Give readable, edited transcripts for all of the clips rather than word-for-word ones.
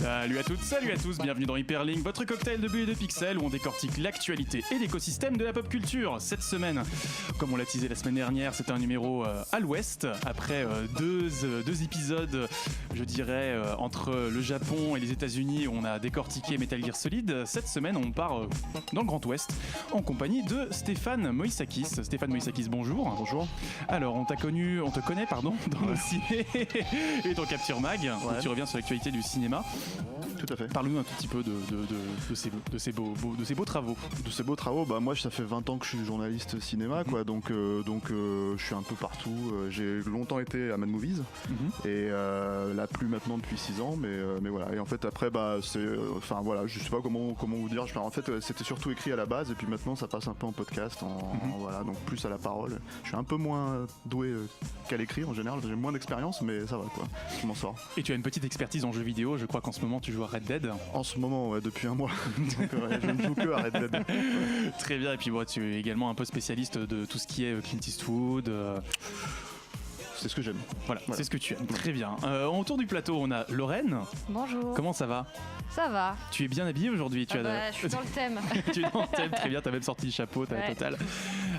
Salut à toutes, salut à tous, bienvenue dans Hyperlink, votre cocktail de bulles et de pixels où on décortique l'actualité et l'écosystème de la pop culture. Cette semaine, comme on l'a teasé la semaine dernière, c'était un numéro à l'ouest, après deux épisodes, je dirais, entre le Japon et les États-Unis où on a décortiqué Metal Gear Solid. Cette semaine, on part dans le Grand Ouest en compagnie de Stéphane Moïsakis. Stéphane Moïsakis, bonjour. Bonjour. Alors, on te connaît, dans nos ciné et ton Capture Mag, où tu reviens sur l'actualité du cinéma. Tout à fait. Parle-nous un tout petit peu de ces beaux travaux. De ces beaux travaux, bah moi ça fait 20 ans que je suis journaliste cinéma, quoi, donc je suis un peu partout. J'ai longtemps été à Mad Movies et là plus maintenant depuis 6 ans, mais voilà. Et en fait après voilà, je sais pas comment vous dire. En fait c'était surtout écrit à la base et puis maintenant ça passe un peu en podcast, voilà, donc plus à la parole. Je suis un peu moins doué qu'à l'écrit en général. J'ai moins d'expérience, mais ça va quoi. Je m'en sors. Et tu as une petite expertise en jeux vidéo. Je crois qu'en ce moment tu joues à Red Dead. En ce moment, ouais, depuis un mois. Donc, je ne joue que à Red Dead. Très bien. Et puis tu es également un peu spécialiste de tout ce qui est Clint Eastwood. C'est ce que j'aime. Voilà, c'est ce que tu aimes. Très bien. Autour du plateau, on a Lorraine. Bonjour. Comment ça va ? Ça va. Tu es bien habillée aujourd'hui. Je suis dans le thème. Tu es dans le thème, très bien. Tu as même sorti le chapeau, tu as la totale.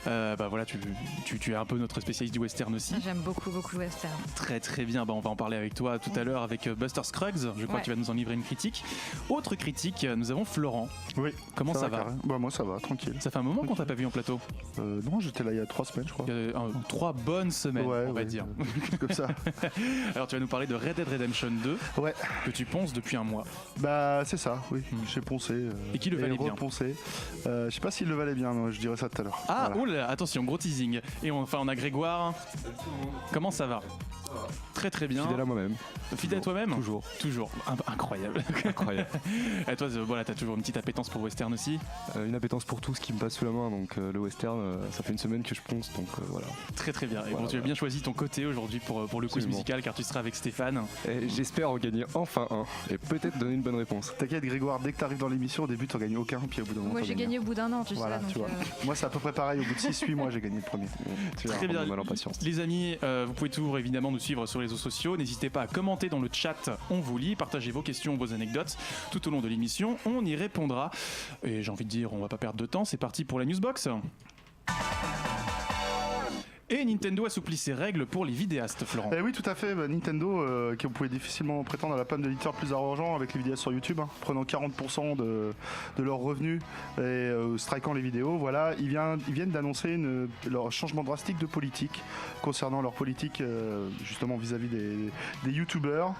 Voilà, tu es un peu notre spécialiste du western aussi. J'aime beaucoup le western. Très très bien. On va en parler avec toi tout à l'heure avec Buster Scruggs. Je crois que tu vas nous en livrer une critique. Autre critique, nous avons Florent. Oui. Comment ça va ? Bah, moi ça va, tranquille. Ça fait un moment qu'on t'a pas vu en plateau. Non, j'étais là il y a 3 semaines, je crois. 3 bonnes semaines, on va dire. Comme ça. Alors tu vas nous parler de Red Dead Redemption 2, que tu ponces depuis un mois. Bah c'est ça, oui. J'ai poncé. Et qui le valait bien. Reponcé. Je sais pas s'il le valait bien, je dirais ça tout à l'heure. Ah, voilà. Oh là, attention, gros teasing. Et on a Grégoire. Comment ça va ? Très très bien. Fidèle à moi-même. Fidèle à toi-même ? Toujours. Incroyable. Et toi, voilà, t'as toujours une petite appétence pour western aussi ? Une appétence pour tout ce qui me passe sous la main, donc le western, ça fait une semaine que je ponce, donc voilà. Très très bien. Et tu as bien choisi ton côté aujourd'hui pour le quiz musical, car tu seras avec Stéphane. Et j'espère en gagner enfin un, et peut-être donner une bonne réponse. T'inquiète Grégoire, dès que t'arrives dans l'émission, au début t'en gagnes aucun, puis au bout d'un moment. Moi j'ai gagné au bout d'un an, tu sais. Tu vois. Moi c'est à peu près pareil, au bout de 6-8 mois j'ai gagné le premier. Très bien. Les amis, vous pouvez toujours évidemment nous suivre sur les réseaux sociaux. N'hésitez pas à commenter dans le chat, on vous lit, partagez vos questions, vos anecdotes tout au long de l'émission, on y répondra. Et j'ai envie de dire, on va pas perdre de temps, c'est parti pour la Newsbox. Et Nintendo assouplit ses règles pour les vidéastes, Florent. Oui, tout à fait. Nintendo, qui pouvait difficilement prétendre à la palme de l'éditeur plus argent avec les vidéastes sur YouTube, prenant 40% de leurs revenus et strikant les vidéos. Voilà, ils viennent d'annoncer leur changement drastique de politique concernant leur politique justement vis-à-vis des YouTubers.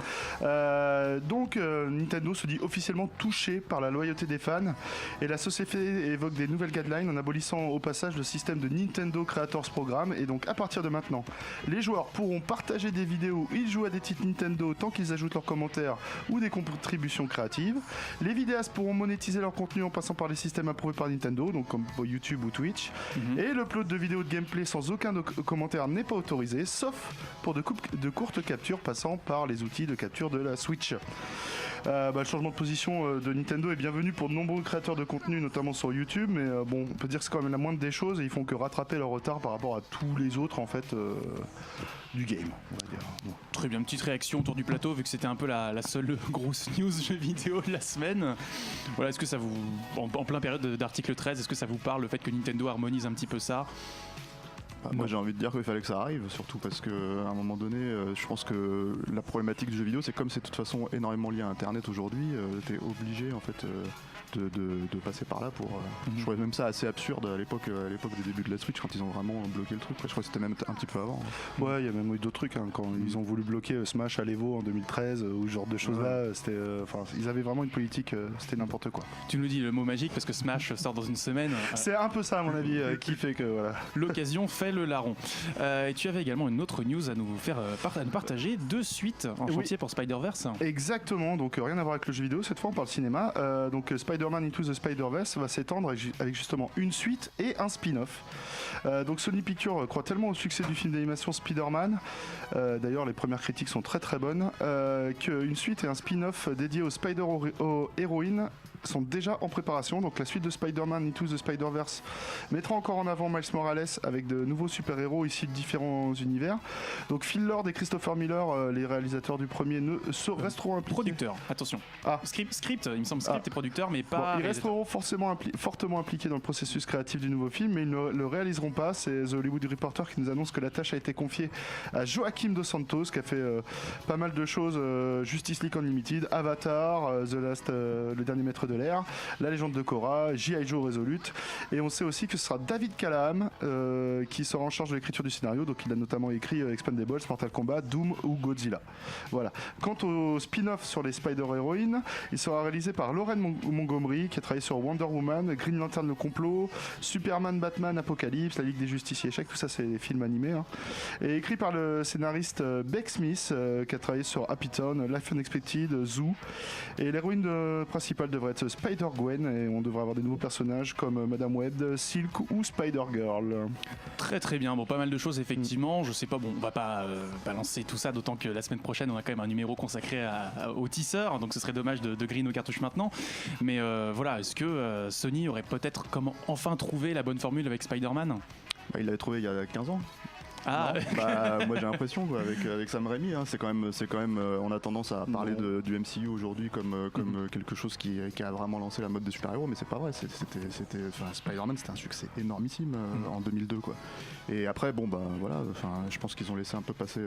Donc, Nintendo se dit officiellement touché par la loyauté des fans et la société évoque des nouvelles guidelines en abolissant au passage le système de Nintendo Creators Program. Et donc, à partir de maintenant, les joueurs pourront partager des vidéos où ils jouent à des titres Nintendo tant qu'ils ajoutent leurs commentaires ou des contributions créatives. Les vidéastes pourront monétiser leur contenu en passant par les systèmes approuvés par Nintendo, donc comme YouTube ou Twitch. Et l'upload de vidéos de gameplay sans aucun commentaire n'est pas autorisé, sauf pour de courtes captures passant par les outils de capture de la Switch. Le changement de position de Nintendo est bienvenu pour de nombreux créateurs de contenu, notamment sur YouTube, mais on peut dire que c'est quand même la moindre des choses et ils font que rattraper leur retard par rapport à tous les autres en fait du game, on va dire. Bon. Très bien, petite réaction autour du plateau vu que c'était un peu la seule grosse news jeu vidéo de la semaine. Voilà, est-ce que ça vous, en plein période d'article 13, est-ce que ça vous parle le fait que Nintendo harmonise un petit peu ça ? Moi j'ai envie de dire qu'il fallait que ça arrive, surtout parce qu'à un moment donné, je pense que la problématique du jeu vidéo, c'est comme c'est de toute façon énormément lié à Internet aujourd'hui, t'es obligé en fait de passer par là pour. Je trouvais même ça assez absurde à l'époque des débuts de la Switch quand ils ont vraiment bloqué le truc. Je crois que c'était même un petit peu avant. Ouais, il y a même eu d'autres trucs quand ils ont voulu bloquer Smash à l'Evo en 2013 ou ce genre de choses là. C'était, ils avaient vraiment une politique, c'était n'importe quoi. Tu nous dis le mot magique parce que Smash sort dans une semaine. C'est un peu ça à mon avis qui fait que voilà. L'occasion fait le larron. Et tu avais également une autre news à nous faire à nous partager de suite en chantier pour Spider-Verse. Exactement, donc rien à voir avec le jeu vidéo, cette fois on parle cinéma. Donc Spider-Man Into the Spider-Verse va s'étendre avec justement une suite et un spin-off. Donc Sony Pictures croit tellement au succès du film d'animation Spider-Man, d'ailleurs les premières critiques sont très très bonnes, qu'une suite et un spin-off dédié aux Spider-Héroïnes sont déjà en préparation. Donc la suite de Spider-Man Into the Spider-Verse mettra encore en avant Miles Morales avec de nouveaux super-héros issus de différents univers. Donc Phil Lord et Christopher Miller, les réalisateurs du premier, resteront impliqués. Producteur, attention. Script, il me semble script et producteur, mais pas. Ils resteront fortement impliqués dans le processus créatif du nouveau film, mais ils ne le réaliseront pas. C'est The Hollywood Reporter qui nous annonce que la tâche a été confiée à Joaquim Dos Santos, qui a fait pas mal de choses, Justice League Unlimited, Avatar, le dernier maître de l'air, La légende de Korra, G.I. Joe Resolute, et on sait aussi que ce sera David Callahan qui sera en charge de l'écriture du scénario. Donc il a notamment écrit Expendables, Mortal Kombat, Doom ou Godzilla. Voilà. Quant au spin-off sur les Spider-Héroïnes, il sera réalisé par Lauren Montgomery qui a travaillé sur Wonder Woman, Green Lantern le complot, Superman, Batman, Apocalypse, La Ligue des Justiciers Échecs, tout ça c'est des films animés, hein. Et écrit par le scénariste Beck Smith qui a travaillé sur Happy Town, Life Unexpected, Zoo. Et l'héroïne principale devrait être Spider-Gwen, et on devrait avoir des nouveaux personnages comme Madame Web, Silk ou Spider-Girl. Très très bien, bon, pas mal de choses effectivement. Je sais pas, bon, on va pas balancer tout ça, d'autant que la semaine prochaine on a quand même un numéro consacré au teaser, donc ce serait dommage de griller nos cartouches maintenant. Mais voilà, est-ce que Sony aurait peut-être enfin trouvé la bonne formule avec Spider-Man ? Il l'avait trouvé il y a 15 ans. Ah, Moi j'ai l'impression quoi, avec Sam Raimi, hein, c'est quand même on a tendance à parler du MCU aujourd'hui comme quelque chose qui a vraiment lancé la mode des super-héros, mais c'est pas vrai. Spider-Man c'était un succès énormissime en 2002 quoi. Et après je pense qu'ils ont laissé un peu passer.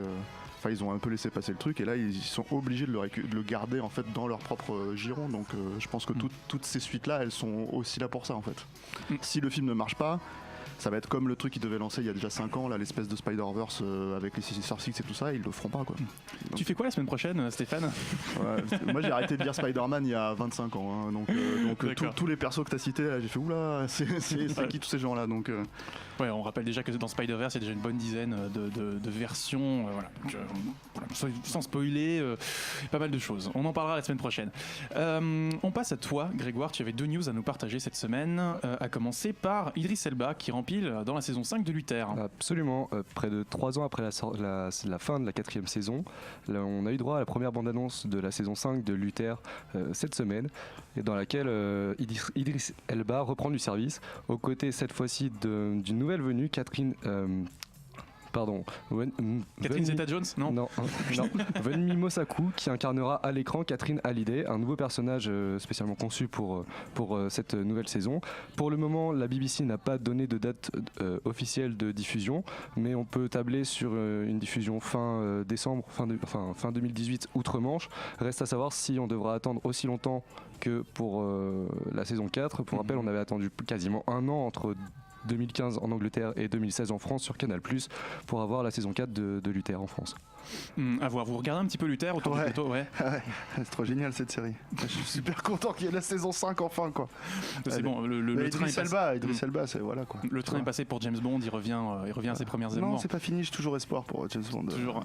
Ils ont un peu laissé passer le truc, et là ils sont obligés de le garder en fait dans leur propre giron. Donc je pense que toutes ces suites là, elles sont aussi là pour ça en fait. Si le film ne marche pas, ça va être comme le truc qu'ils devaient lancer il y a déjà 5 ans, là, l'espèce de Spider-Verse avec les Sinister Six et tout ça, ils le feront pas quoi. Donc, tu fais quoi la semaine prochaine, Stéphane ? Moi j'ai arrêté de dire Spider-Man il y a 25 ans, hein, donc tous les persos que t'as cités, là, j'ai fait oula, c'est qui tous ces gens là donc. Ouais, on rappelle déjà que dans Spider-Verse il y a déjà une bonne dizaine de versions, sans spoiler, pas mal de choses. On en parlera la semaine prochaine. On passe à toi, Grégoire, tu avais 2 news à nous partager cette semaine, à commencer par Idris Elba qui rempile dans la saison 5 de Luther. Absolument, près de 3 ans après la fin de la 4e saison, là, on a eu droit à la première bande-annonce de la saison 5 de Luther cette semaine, et dans laquelle Idris Elba reprend du service, aux côtés cette fois-ci d'une nouvelle venue, Catherine Zeta-Jones, non, Wunmi Mosaku, qui incarnera à l'écran Catherine Hallyday, un nouveau personnage spécialement conçu pour cette nouvelle saison. Pour le moment, la BBC n'a pas donné de date officielle de diffusion, mais on peut tabler sur une diffusion fin décembre, fin 2018 outre-Manche. Reste à savoir si on devra attendre aussi longtemps que pour la saison 4. Pour rappel, on avait attendu quasiment 1 an entre 2015 en Angleterre et 2016 en France sur Canal+, pour avoir la saison 4 de Luther en France. À voir. Vous regardez un petit peu Luther autour du plateau, ouais. C'est trop génial cette série. Je suis super content qu'il y ait la saison 5 enfin quoi. C'est bon, le train est passé. Idris Elba, c'est voilà quoi. Le train est passé pour James Bond, il revient à ses premières amours. Non, c'est pas fini, j'ai toujours espoir pour James Bond. Toujours.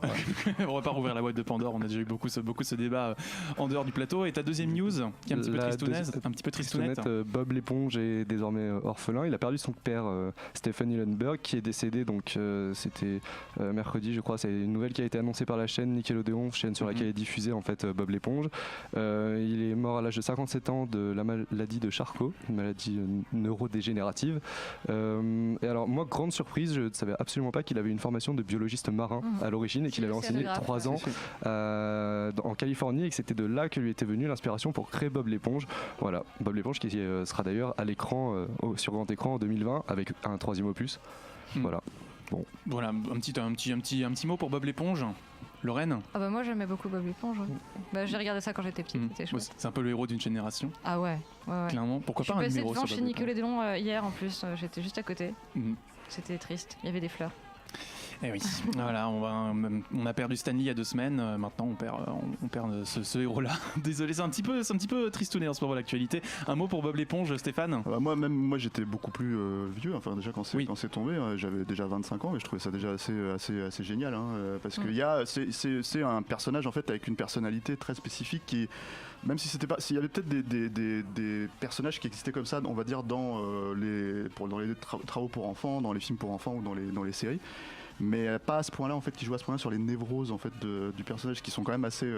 On va pas rouvrir la boîte de Pandore, on a déjà eu beaucoup ce débat en dehors du plateau. Et ta deuxième news, qui est un petit peu tristounette. Bob l'éponge est désormais orphelin. Il a perdu son père Stephen Hillenburg, qui est décédé, donc c'était mercredi je crois. C'est une nouvelle qui a été annoncée par la chaîne Nickelodeon, chaîne sur laquelle est diffusé en fait Bob l'éponge. Il est mort à l'âge de 57 ans de la maladie de Charcot, une maladie neurodégénérative. Et alors moi, grande surprise, je ne savais absolument pas qu'il avait une formation de biologiste marin à l'origine, et qu'il avait enseigné 3 ans en Californie, et que c'était de là que lui était venue l'inspiration pour créer Bob l'éponge. Voilà, Bob l'éponge qui sera d'ailleurs à l'écran, sur grand écran en 2020 avec un 3e opus. Voilà. Bon. Voilà, un petit mot pour Bob l'éponge. Lorraine ? Moi j'aimais beaucoup Bob l'éponge. J'ai regardé ça quand j'étais petite. C'était chouette. C'est un peu le héros d'une génération. Ah ouais. Clairement. Pourquoi pas un numéro sur Bob l'éponge ? Je suis passée devant chez Nickelodeon hier en plus. J'étais juste à côté. C'était triste. Il y avait des fleurs. Eh oui, voilà, on a perdu Stanley il y a 2 semaines, maintenant on perd ce héros-là. Désolé, c'est un petit peu tristouné en ce moment l'actualité. Un mot pour Bob l'éponge, Stéphane? Moi j'étais beaucoup plus vieux, enfin déjà quand c'est tombé, j'avais déjà 25 ans et je trouvais ça déjà assez génial, hein, parce que c'est un personnage en fait avec une personnalité très spécifique qui, même si c'était pas, s'il y avait peut-être des personnages qui existaient comme ça, on va dire dans les travaux pour enfants, dans les films pour enfants ou dans les séries, mais pas à ce point-là en fait, qui joue à ce point-là sur les névroses en fait du personnage qui sont quand même assez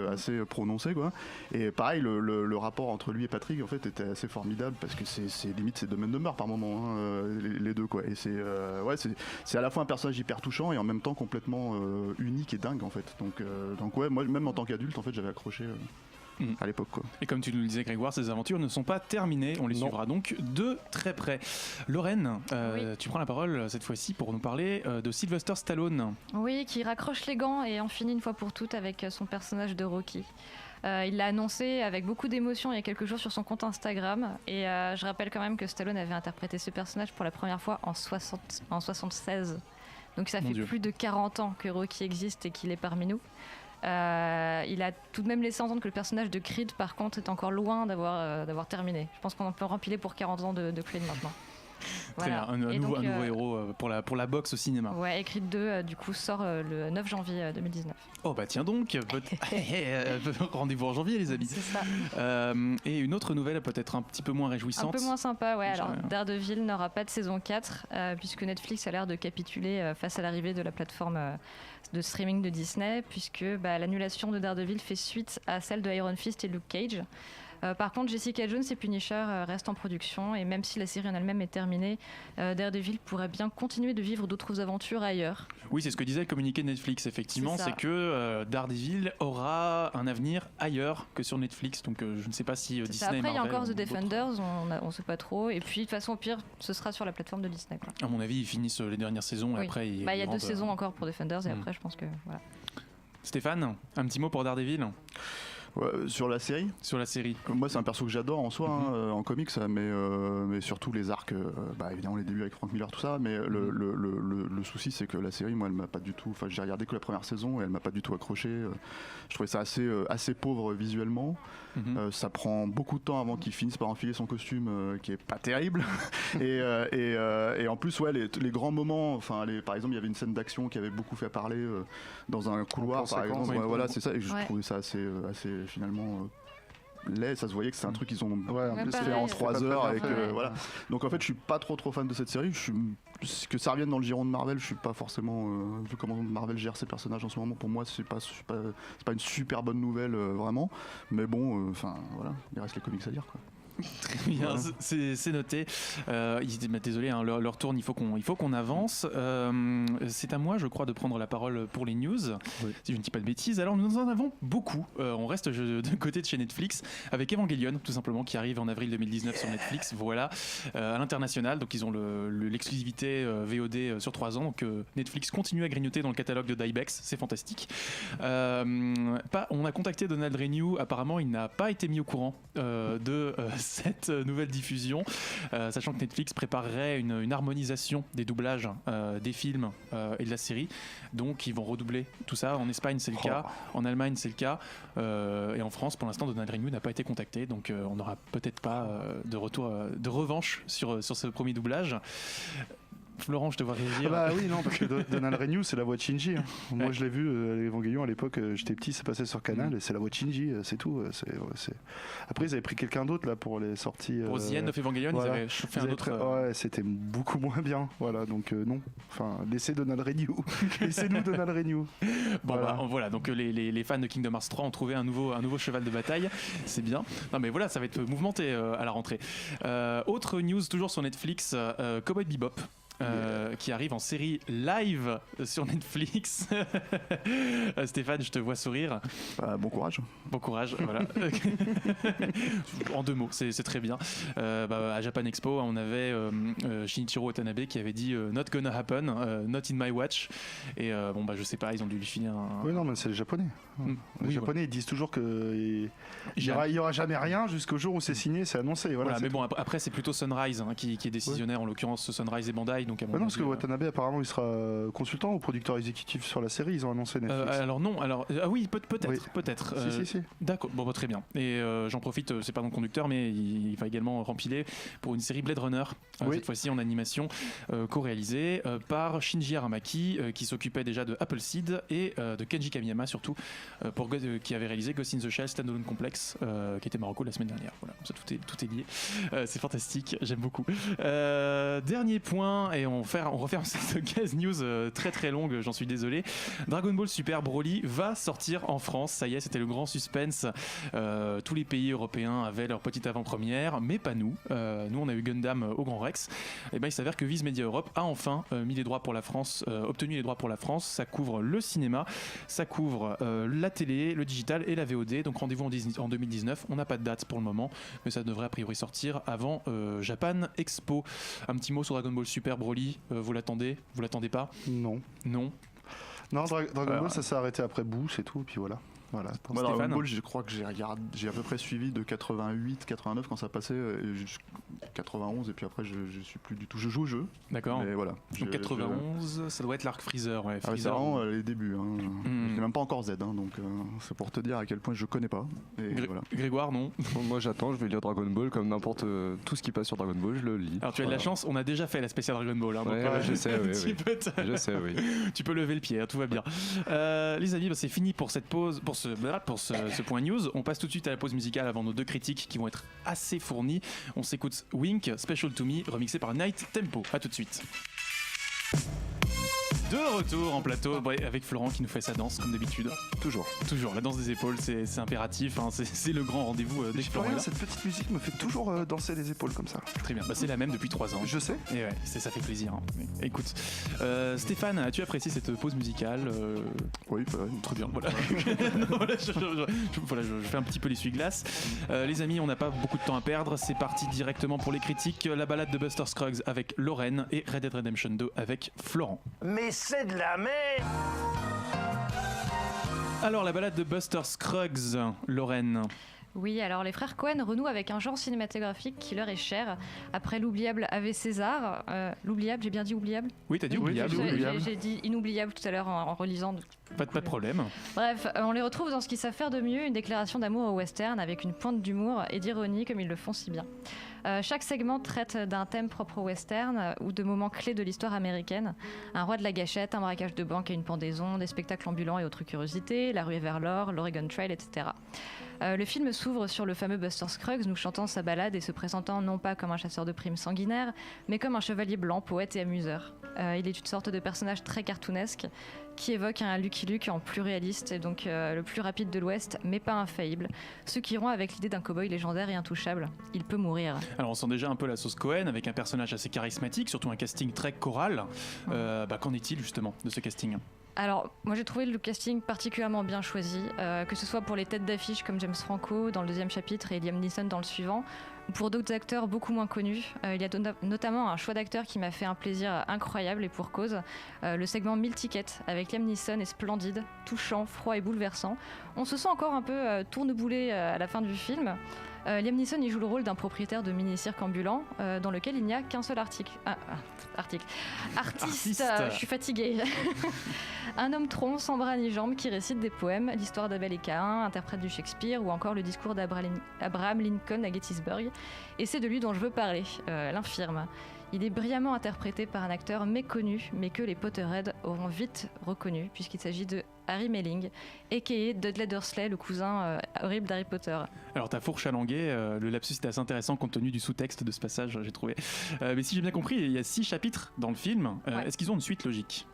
prononcées, quoi. Et pareil, le rapport entre lui et Patrick en fait était assez formidable parce que c'est limite c'est domaine de meurtre par moment, hein, les deux, quoi. Et c'est à la fois un personnage hyper touchant et en même temps complètement unique et dingue en fait. Donc ouais, moi même en tant qu'adulte en fait j'avais accroché. À l'époque, quoi. Et comme tu nous le disais, Grégoire, ces aventures ne sont pas terminées. On les suivra donc de très près. Lorraine, tu prends la parole cette fois-ci pour nous parler de Sylvester Stallone. Oui, qui raccroche les gants et en finit une fois pour toutes avec son personnage de Rocky. Il l'a annoncé avec beaucoup d'émotion il y a quelques jours sur son compte Instagram. Et je rappelle quand même que Stallone avait interprété ce personnage pour la première fois en 76. Donc ça fait plus de 40 ans que Rocky existe et qu'il est parmi nous. Il a tout de même laissé entendre que le personnage de Creed, par contre, est encore loin d'avoir terminé. Je pense qu'on peut rempiler pour 40 ans de Creed maintenant. Voilà. Un nouveau héros pour la boxe au cinéma. Ouais, et Creed 2 du coup sort le 9 janvier 2019. Oh bah tiens donc, rendez-vous en janvier les amis. C'est ça. Et une autre nouvelle peut-être un petit peu moins réjouissante. Un peu moins sympa, ouais. Alors Daredevil n'aura pas de saison 4 puisque Netflix a l'air de capituler face à l'arrivée de la plateforme de streaming de Disney, puisque l'annulation de Daredevil fait suite à celle de Iron Fist et Luke Cage. Par contre, Jessica Jones et Punisher restent en production et même si la série en elle-même est terminée, Daredevil pourrait bien continuer de vivre d'autres aventures ailleurs. Oui, c'est ce que disait le communiqué de Netflix, effectivement, c'est que Daredevil aura un avenir ailleurs que sur Netflix, donc je ne sais pas si Disney Après, il y a encore The d'autres. Defenders, on ne sait pas trop, et puis de toute façon, au pire, ce sera sur la plateforme de Disney, quoi. À mon avis, ils finissent les dernières saisons et après... Il y a 2 saisons encore pour Defenders et après, je pense que... Voilà. Stéphane, un petit mot pour Daredevil? Ouais, sur la série. Moi, c'est un perso que j'adore en soi, en comics, mais surtout les arcs, évidemment les débuts avec Frank Miller, tout ça. Mais le souci, c'est que la série, moi, elle m'a pas du tout. Enfin, j'ai regardé que la première saison et elle m'a pas du tout accroché. Je trouvais ça assez pauvre visuellement. Ça prend beaucoup de temps avant qu'il finisse par enfiler son costume, qui est pas terrible. et en plus, ouais, les grands moments. Enfin, par exemple, il y avait une scène d'action qui avait beaucoup fait parler dans un couloir, par exemple. Voilà, c'est ça. Et je trouvais ça assez finalement laid, ça se voyait que c'est un truc qu'ils ont fait en 3 heures avec, voilà. Donc en fait je suis pas trop fan de cette série, que ça revienne dans le giron de Marvel, je suis pas forcément vu comment Marvel gère ses personnages en ce moment, pour moi c'est pas une super bonne nouvelle vraiment, mais bon voilà, il reste les comics à lire, quoi. Très bien, c'est noté. Désolé, hein, l'heure tourne, il faut qu'on avance. C'est à moi, je crois, de prendre la parole pour les news, si je ne dis pas de bêtises. Alors nous en avons beaucoup. On reste de côté de chez Netflix avec Evangelion, tout simplement, qui arrive en avril 2019 sur Netflix. Voilà, à l'international. Donc ils ont l'exclusivité VOD sur 3 ans. Donc Netflix continue à grignoter dans le catalogue de Dybex. C'est fantastique. On a contacté Donald Renew. Apparemment, il n'a pas été mis au courant de cette nouvelle diffusion, sachant que Netflix préparerait une harmonisation des doublages des films et de la série, donc ils vont redoubler tout ça. En Espagne c'est le cas, en Allemagne c'est le cas, et en France pour l'instant Donald Renew n'a pas été contacté, donc on n'aura peut-être pas de retour de revanche sur ce premier doublage. Florent, je te vois réagir. Oui, non, parce que Donald Renew, c'est la voix de Shinji. Moi, je l'ai vu à l'Evangelion à l'époque, j'étais petit, ça passait sur Canal, et c'est la voix de Shinji, c'est tout. Après, ils avaient pris quelqu'un d'autre là pour les sorties. Pour The End of Evangelion, ils avaient fait un autre. Ouais, c'était beaucoup moins bien. Voilà, donc non. Enfin, laissez Donald Renew. Laissez-nous Donald Renew. Bon, voilà, donc les fans de Kingdom Hearts 3 ont trouvé un nouveau cheval de bataille. C'est bien. Non, mais voilà, ça va être mouvementé à la rentrée. Autre news, toujours sur Netflix, Cowboy Bebop. Qui arrive en série live sur Netflix. Stéphane, je te vois sourire. Bon courage. Bon courage, voilà. En 2 mots, c'est très bien. À Japan Expo, on avait Shinichiro Watanabe qui avait dit Not gonna happen, not in my watch. Et je sais pas, ils ont dû lui filer un. Oui, non, mais c'est les Japonais. Les Japonais, ils disent toujours qu'il y aura jamais rien jusqu'au jour où c'est signé, c'est annoncé. Voilà, mais bon, après, c'est plutôt Sunrise qui est décisionnaire, en l'occurrence Sunrise et Bandai. Donc à mon Bah non, parce avis, que Watanabe, apparemment, il sera consultant ou producteur exécutif sur la série, ils ont annoncé Netflix. alors non, ah oui, peut-être, Oui. peut-être. Si. D'accord, bon, bah, très bien. Et j'en profite, c'est pas dans le conducteur, mais il va également rempiler pour une série Blade Runner, Oui. cette fois-ci en animation, co-réalisée par Shinji Aramaki, qui s'occupait déjà de Appleseed et de Kenji Kamiyama surtout, qui avait réalisé Ghost in the Shell Standalone Complex, qui était Marocco la semaine dernière. Voilà, ça tout est lié. C'est fantastique, j'aime beaucoup. Dernier point, et on referme cette case news très très longue, j'en suis désolé. Dragon Ball Super Broly va sortir en France, ça y est, c'était le grand suspense. Tous les pays européens avaient leur petite avant-première, mais pas nous. Nous, on a eu Gundam au Grand Rex. Et ben, il s'avère que Viz Media Europe a enfin mis les droits pour la France, obtenu les droits pour la France. Ça couvre le cinéma, ça couvre la télé, le digital et la VOD. Donc rendez-vous en 2019. On n'a pas de date pour le moment, mais ça devrait a priori sortir avant Japan Expo. Un petit mot sur Dragon Ball Super Broly. Vous l'attendez pas? Non. Non. Non, Dragon Ball, ça s'est arrêté après Boo, c'est tout, puis voilà. Moi, Stéphane. Dragon Ball, je crois que j'ai à peu près suivi de 88, 89 quand ça passait, et 91, et puis après je suis plus du tout. Je joue au jeu. D'accord. Mais voilà. Donc 91, ça doit être l'arc Freezer. Ouais, Ah ouais, c'est Freezer. vraiment les débuts. Hein. Je n'ai même pas encore Z, hein, donc c'est pour te dire à quel point je connais pas. Et voilà. Grégoire, non. Bon, moi j'attends, je vais lire Dragon Ball comme n'importe tout ce qui passe sur Dragon Ball, je le lis. Alors tu as de la chance, on a déjà fait la spéciale Dragon Ball. Hein, donc, Ouais, je sais, oui, tu oui. peux Je sais, oui. tu peux lever le pied, hein, tout va bien. Les amis, c'est fini pour cette pause, pour ce point news. On passe tout de suite à la pause musicale avant nos deux critiques qui vont être assez fournies. On s'écoute Wink, Special to Me, remixé par Night Tempo. A tout de suite. De retour en plateau avec Florent qui nous fait sa danse comme d'habitude. Toujours la danse des épaules, c'est impératif, hein, c'est le grand rendez-vous dès que Florent est là. Cette petite musique me fait toujours danser les épaules comme ça. Très bien, c'est la même depuis 3 ans. Je sais. Et ouais, ça fait plaisir. Hein. Écoute, Stéphane, as-tu apprécié cette pause musicale? Oui, Très bien, voilà. Non, voilà, je fais un petit peu l'essuie-glace. Les amis, on n'a pas beaucoup de temps à perdre. C'est parti directement pour les critiques. La balade de Buster Scruggs avec Lorraine et Red Dead Redemption 2 avec Florent. Mais c'est de la merde! Alors, la balade de Buster Scruggs, Lorraine. Oui, alors les frères Cohen renouent avec un genre cinématographique qui leur est cher. Après l'oubliable Ave César, l'oubliable, j'ai bien dit oubliable? Oui, t'as dit oubliable. J'ai dit inoubliable tout à l'heure en relisant. Pas de problème. Bref, on les retrouve dans ce qu'ils savent faire de mieux, une déclaration d'amour au western avec une pointe d'humour et d'ironie comme ils le font si bien. Chaque segment traite d'un thème propre au western ou de moments clés de l'histoire américaine. Un roi de la gâchette, un braquage de banque et une pendaison, des spectacles ambulants et autres curiosités, la ruée vers l'or, l'Oregon Trail, etc. Le film s'ouvre sur le fameux Buster Scruggs nous chantant sa ballade et se présentant non pas comme un chasseur de primes sanguinaire, mais comme un chevalier blanc, poète et amuseur. Il est une sorte de personnage très cartoonesque qui évoque un Lucky Luke en plus réaliste et donc le plus rapide de l'Ouest, mais pas infaillible. Ceux qui iront avec l'idée d'un cow-boy légendaire et intouchable. Il peut mourir. Alors on sent déjà un peu la sauce Cohen avec un personnage assez charismatique, surtout un casting très choral. Qu'en est-il justement de ce casting ? Alors, moi j'ai trouvé le casting particulièrement bien choisi, que ce soit pour les têtes d'affiche comme James Franco dans le deuxième chapitre et Liam Neeson dans le suivant, ou pour d'autres acteurs beaucoup moins connus. Il y a notamment un choix d'acteurs qui m'a fait un plaisir incroyable et pour cause. Le segment 1000 tickets avec Liam Neeson est splendide, touchant, froid et bouleversant. On se sent encore un peu tourneboulé à la fin du film. Liam Neeson y joue le rôle d'un propriétaire de mini-cirque ambulant dans lequel il n'y a qu'un seul artiste. Je suis fatiguée. Un homme tronc sans bras ni jambes qui récite des poèmes, l'histoire d'Abel et Caïn, interprète du Shakespeare ou encore le discours d'Abraham Lincoln à Gettysburg. Et c'est de lui dont je veux parler, l'infirme. Il est brillamment interprété par un acteur méconnu, mais que les Potterheads auront vite reconnu, puisqu'il s'agit de Harry Melling, a.k.a. Dudley Dursley, le cousin horrible d'Harry Potter. Alors ta fourche à languer, le lapsus était assez intéressant compte tenu du sous-texte de ce passage, j'ai trouvé. Mais si j'ai bien compris, il y a 6 chapitres dans le film. Ouais. Est-ce qu'ils ont une suite logique ?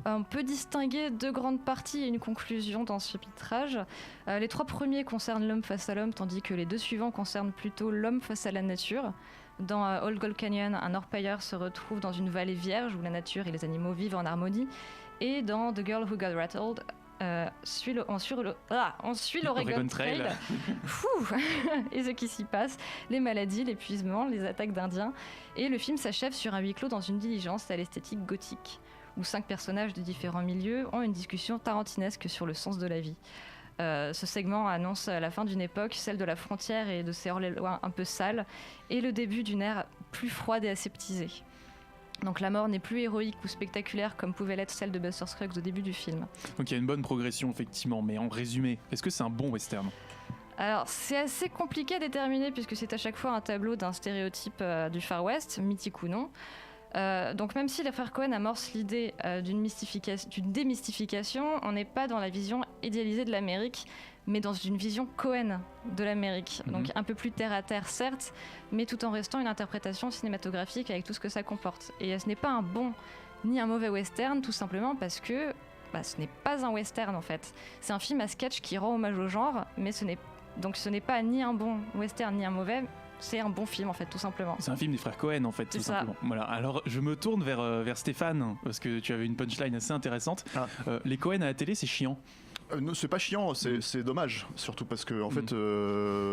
On peut distinguer 2 grandes parties et une conclusion dans ce chapitrage. Les 3 premiers concernent l'homme face à l'homme, tandis que les 2 suivants concernent plutôt l'homme face à la nature. Dans Old Gold Canyon, un orpailleur se retrouve dans une vallée vierge où la nature et les animaux vivent en harmonie. Et dans The Girl Who Got Rattled, on suit l'Oregon Trail. Et ce qui s'y passe, les maladies, l'épuisement, les attaques d'Indiens. Et le film s'achève sur un huis clos dans une diligence à l'esthétique gothique, où 5 personnages de différents milieux ont une discussion tarantinesque sur le sens de la vie. Ce segment annonce la fin d'une époque, celle de la frontière et de ses hors-les-lois un peu sales, et le début d'une ère plus froide et aseptisée. Donc la mort n'est plus héroïque ou spectaculaire comme pouvait l'être celle de Buster Scruggs au début du film. Donc il y a une bonne progression effectivement, mais en résumé, est-ce que c'est un bon western ? Alors c'est assez compliqué à déterminer puisque c'est à chaque fois un tableau d'un stéréotype du Far West, mythique ou non. Donc même si les frères Coen amorcent l'idée d'une démystification, on n'est pas dans la vision idéalisée de l'Amérique, mais dans une vision Coen de l'Amérique. Donc un peu plus terre à terre certes, mais tout en restant une interprétation cinématographique avec tout ce que ça comporte. Et ce n'est pas un bon ni un mauvais western, tout simplement parce que ce n'est pas un western en fait. C'est un film à sketch qui rend hommage au genre, mais ce n'est pas ni un bon western ni un mauvais. C'est un bon film en fait, tout simplement. C'est un film des frères Coen en fait, tout simplement. Voilà. Alors je me tourne vers Stéphane parce que tu avais une punchline assez intéressante. Les Coen à la télé, c'est chiant. Non, c'est pas chiant, c'est dommage, surtout parce que en fait,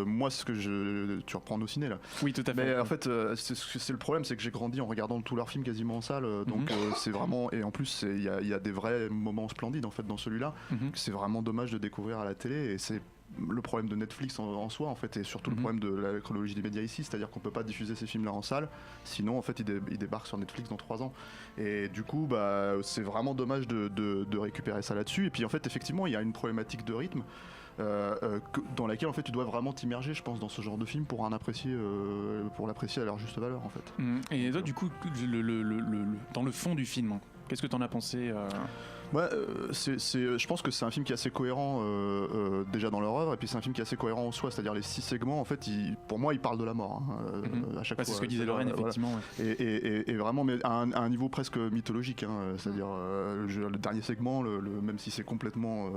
moi, tu reprends nos ciné là. Oui, tout à fait. Mais en fait, c'est le problème, c'est que j'ai grandi en regardant tous leurs films quasiment en salle, donc c'est vraiment, et en plus, il y a des vrais moments splendides en fait dans celui-là. C'est vraiment dommage de découvrir à la télé, et c'est le problème de Netflix en soi en fait, et surtout le problème de la chronologie des médias ici, c'est-à-dire qu'on peut pas diffuser ces films-là en salle, sinon en fait ils débarquent sur Netflix dans 3 ans, et du coup c'est vraiment dommage de récupérer ça là-dessus. Et puis en fait effectivement il y a une problématique de rythme dans laquelle en fait tu dois vraiment t'immerger, je pense, dans ce genre de film pour l'apprécier à leur juste valeur en fait. Et toi du coup dans le fond du film, qu'est-ce que t'en as pensé Ouais, je pense que c'est un film qui est assez cohérent déjà dans leur œuvre, et puis c'est un film qui est assez cohérent en soi, c'est-à-dire les 6 segments en fait, pour moi ils parlent de la mort à chaque fois. C'est ce que disait Lorraine, effectivement. Voilà. Et vraiment mais à un niveau presque mythologique, c'est-à-dire le dernier segment, même si c'est complètement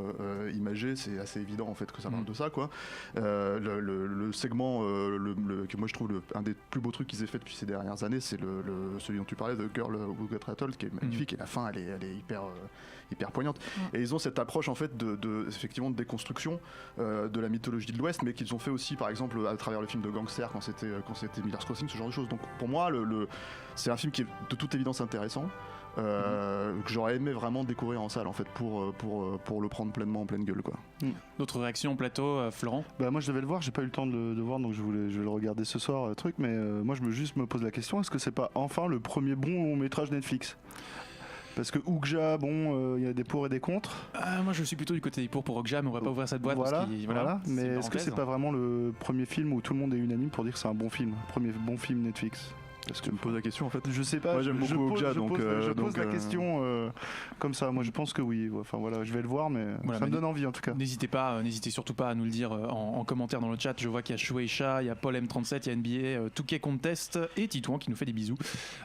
imagé, c'est assez évident en fait que ça parle de ça quoi. Le segment que moi je trouve un des plus beaux trucs qu'ils aient fait depuis ces dernières années, c'est celui dont tu parlais, de Girl Who Got Rattled, qui est magnifique, et la fin elle est hyper poignante. Et ils ont cette approche en fait effectivement de déconstruction de la mythologie de l'Ouest, mais qu'ils ont fait aussi par exemple à travers le film de Gangster quand c'était Miller's Crossing, ce genre de choses. Donc pour moi c'est un film qui est de toute évidence intéressant, que j'aurais aimé vraiment découvrir en salle en fait pour le prendre pleinement en pleine gueule quoi. D'autres réactions au plateau, Florent? Moi je devais le voir, j'ai pas eu le temps de le voir, donc je vais le regarder ce soir mais moi je me pose la question, est-ce que c'est pas enfin le premier bon long métrage Netflix? Parce que Okja, il y a des pour et des contre. Moi je suis plutôt du côté des pour Okja, mais on va pas ouvrir cette boîte. Voilà. Mais est-ce est-ce que c'est pas vraiment le premier film où tout le monde est unanime pour dire que c'est un bon film, premier bon film Netflix? Est-ce que tu me poses la question en fait? Je sais pas. Moi j'aime beaucoup Okja, je pose la question comme ça. Moi je pense que oui. Enfin voilà, je vais le voir, mais ça me donne envie en tout cas. N'hésitez surtout pas à nous le dire en commentaire dans le chat. Je vois qu'il y a Shueisha, il y a Paul M37, il y a NBA, Touquet Contest et Titouan qui nous fait des bisous.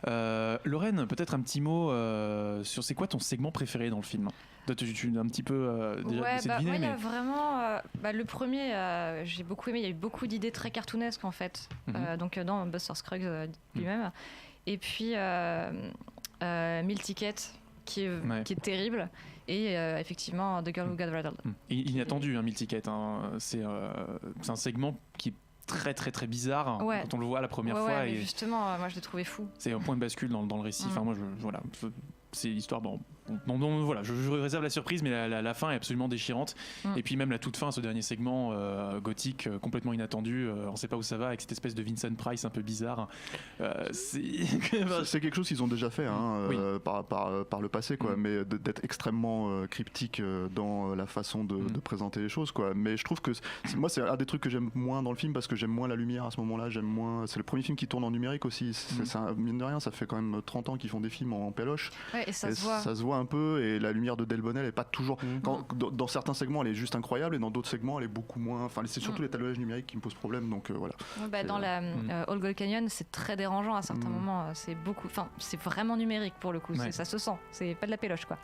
Lorraine, peut-être un petit mot sur c'est quoi ton segment préféré dans le film? Toi, tu un petit peu déjà essayé de deviner, moi, il y a vraiment le premier, j'ai beaucoup aimé. Il y a eu beaucoup d'idées très cartoonesques en fait, donc dans Buster Scruggs lui-même. Et puis 1000 Tickets qui est terrible, et effectivement The Girl Who Got Rattled. Inattendu, 1000 Tickets. C'est un segment qui est très très très bizarre quand on le voit la première fois. Mais justement, moi je l'ai trouvé fou. C'est un point de bascule dans le récit. Enfin, moi, voilà. C'est l'histoire voilà, je réserve la surprise, mais la fin est absolument déchirante. Et puis même la toute fin, ce dernier segment gothique complètement inattendu, on ne sait pas où ça va avec cette espèce de Vincent Price un peu bizarre. C'est quelque chose qu'ils ont déjà fait par le passé, quoi, mais d'être extrêmement cryptique dans la façon de présenter les choses, quoi. Mais je trouve que moi c'est un des trucs que j'aime moins dans le film, parce que j'aime moins la lumière à ce moment-là. C'est le premier film qui tourne en numérique aussi. Mine de rien, ça fait quand même 30 ans qu'ils font des films en péloche. Et ça se voit un peu, et la lumière de Delbonnel est pas toujours dans certains segments elle est juste incroyable, et dans d'autres segments elle est beaucoup moins, enfin c'est surtout l'étalonnage numérique qui me pose problème, donc voilà. Dans la All Gold Canyon c'est très dérangeant à certains moments, c'est vraiment numérique pour le coup, ça se sent, c'est pas de la péloche quoi.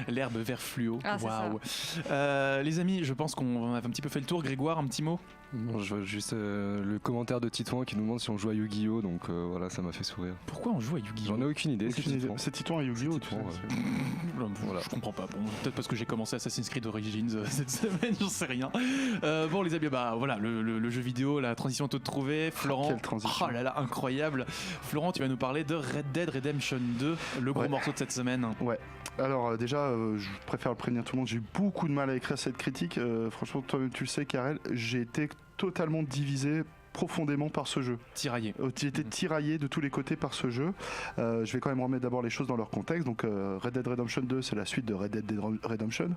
L'herbe vert fluo. Waouh. Les amis, je pense qu'on a un petit peu fait le tour. Grégoire, un petit mot? Non, je vois juste le commentaire de Titouan qui nous demande si on joue à Yu-Gi-Oh, donc voilà, ça m'a fait sourire. Pourquoi on joue à Yu-Gi-Oh? J'en ai aucune idée. C'est Titouan à Yu-Gi-Oh. Voilà. Je comprends pas. Peut-être parce que j'ai commencé Assassin's Creed Origins cette semaine, j'en sais rien. Les amis, voilà, le jeu vidéo, la transition est toute trouvée. Florent, quelle transition. Oh là là, incroyable. Florent, tu vas nous parler de Red Dead Redemption 2, le gros morceau de cette semaine. Ouais. Alors déjà, je préfère le prévenir tout le monde, j'ai eu beaucoup de mal à écrire cette critique. Franchement, toi-même tu le sais, Karel, j'ai été totalement divisé profondément par ce jeu. Tiraillé. J'ai été tiraillé de tous les côtés par ce jeu. Je vais quand même remettre d'abord les choses dans leur contexte. Donc Red Dead Redemption 2, c'est la suite de Red Dead Redemption,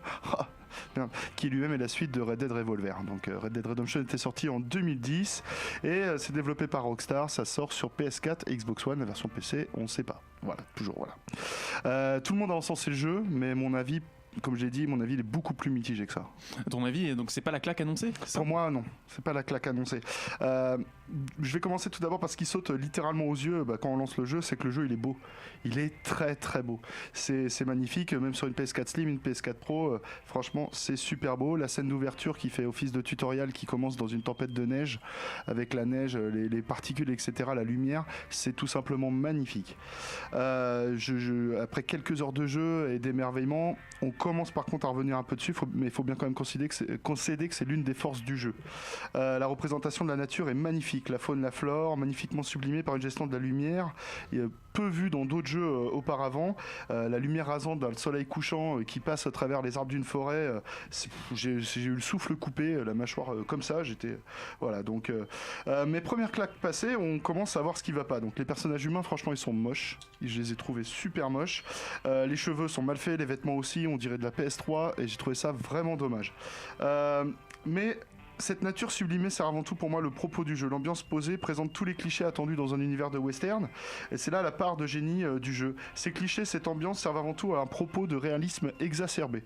qui lui-même est la suite de Red Dead Revolver. Donc Red Dead Redemption était sorti en 2010 et c'est développé par Rockstar. Ça sort sur PS4 et Xbox One. La version PC, on ne sait pas. Voilà, toujours voilà. Tout le monde a encensé le jeu, mais mon avis, comme j'ai dit, mon avis il est beaucoup plus mitigé que ça. À ton avis, donc c'est pas la claque annoncée, c'est ça ? Pour moi, non, c'est pas la claque annoncée. Je vais commencer tout d'abord par ce qui saute littéralement aux yeux quand on lance le jeu, c'est que le jeu il est beau. Il est très très beau. C'est magnifique, même sur une PS4 Slim, une PS4 Pro, franchement c'est super beau. La scène d'ouverture qui fait office de tutoriel, qui commence dans une tempête de neige, avec la neige, les particules, etc., la lumière, c'est tout simplement magnifique. Après quelques heures de jeu et d'émerveillement, on commence par contre à revenir un peu dessus, mais il faut bien quand même concéder que c'est l'une des forces du jeu. La représentation de la nature est magnifique, la faune, la flore, magnifiquement sublimée par une gestion de la lumière, peu vue dans d'autres jeux auparavant. La lumière rasante dans le soleil couchant qui passe à travers les arbres d'une forêt, j'ai eu le souffle coupé, la mâchoire comme ça, voilà, donc mes premières claques passées, on commence à voir ce qui va pas. Donc les personnages humains, franchement, ils sont moches, je les ai trouvés super moches. Les cheveux sont mal faits, les vêtements aussi, on dirait de la PS3, et j'ai trouvé ça vraiment dommage. Mais cette nature sublimée sert avant tout pour moi le propos du jeu. L'ambiance posée présente tous les clichés attendus dans un univers de western, et c'est là la part de génie du jeu. Ces clichés, cette ambiance servent avant tout à un propos de réalisme exacerbé.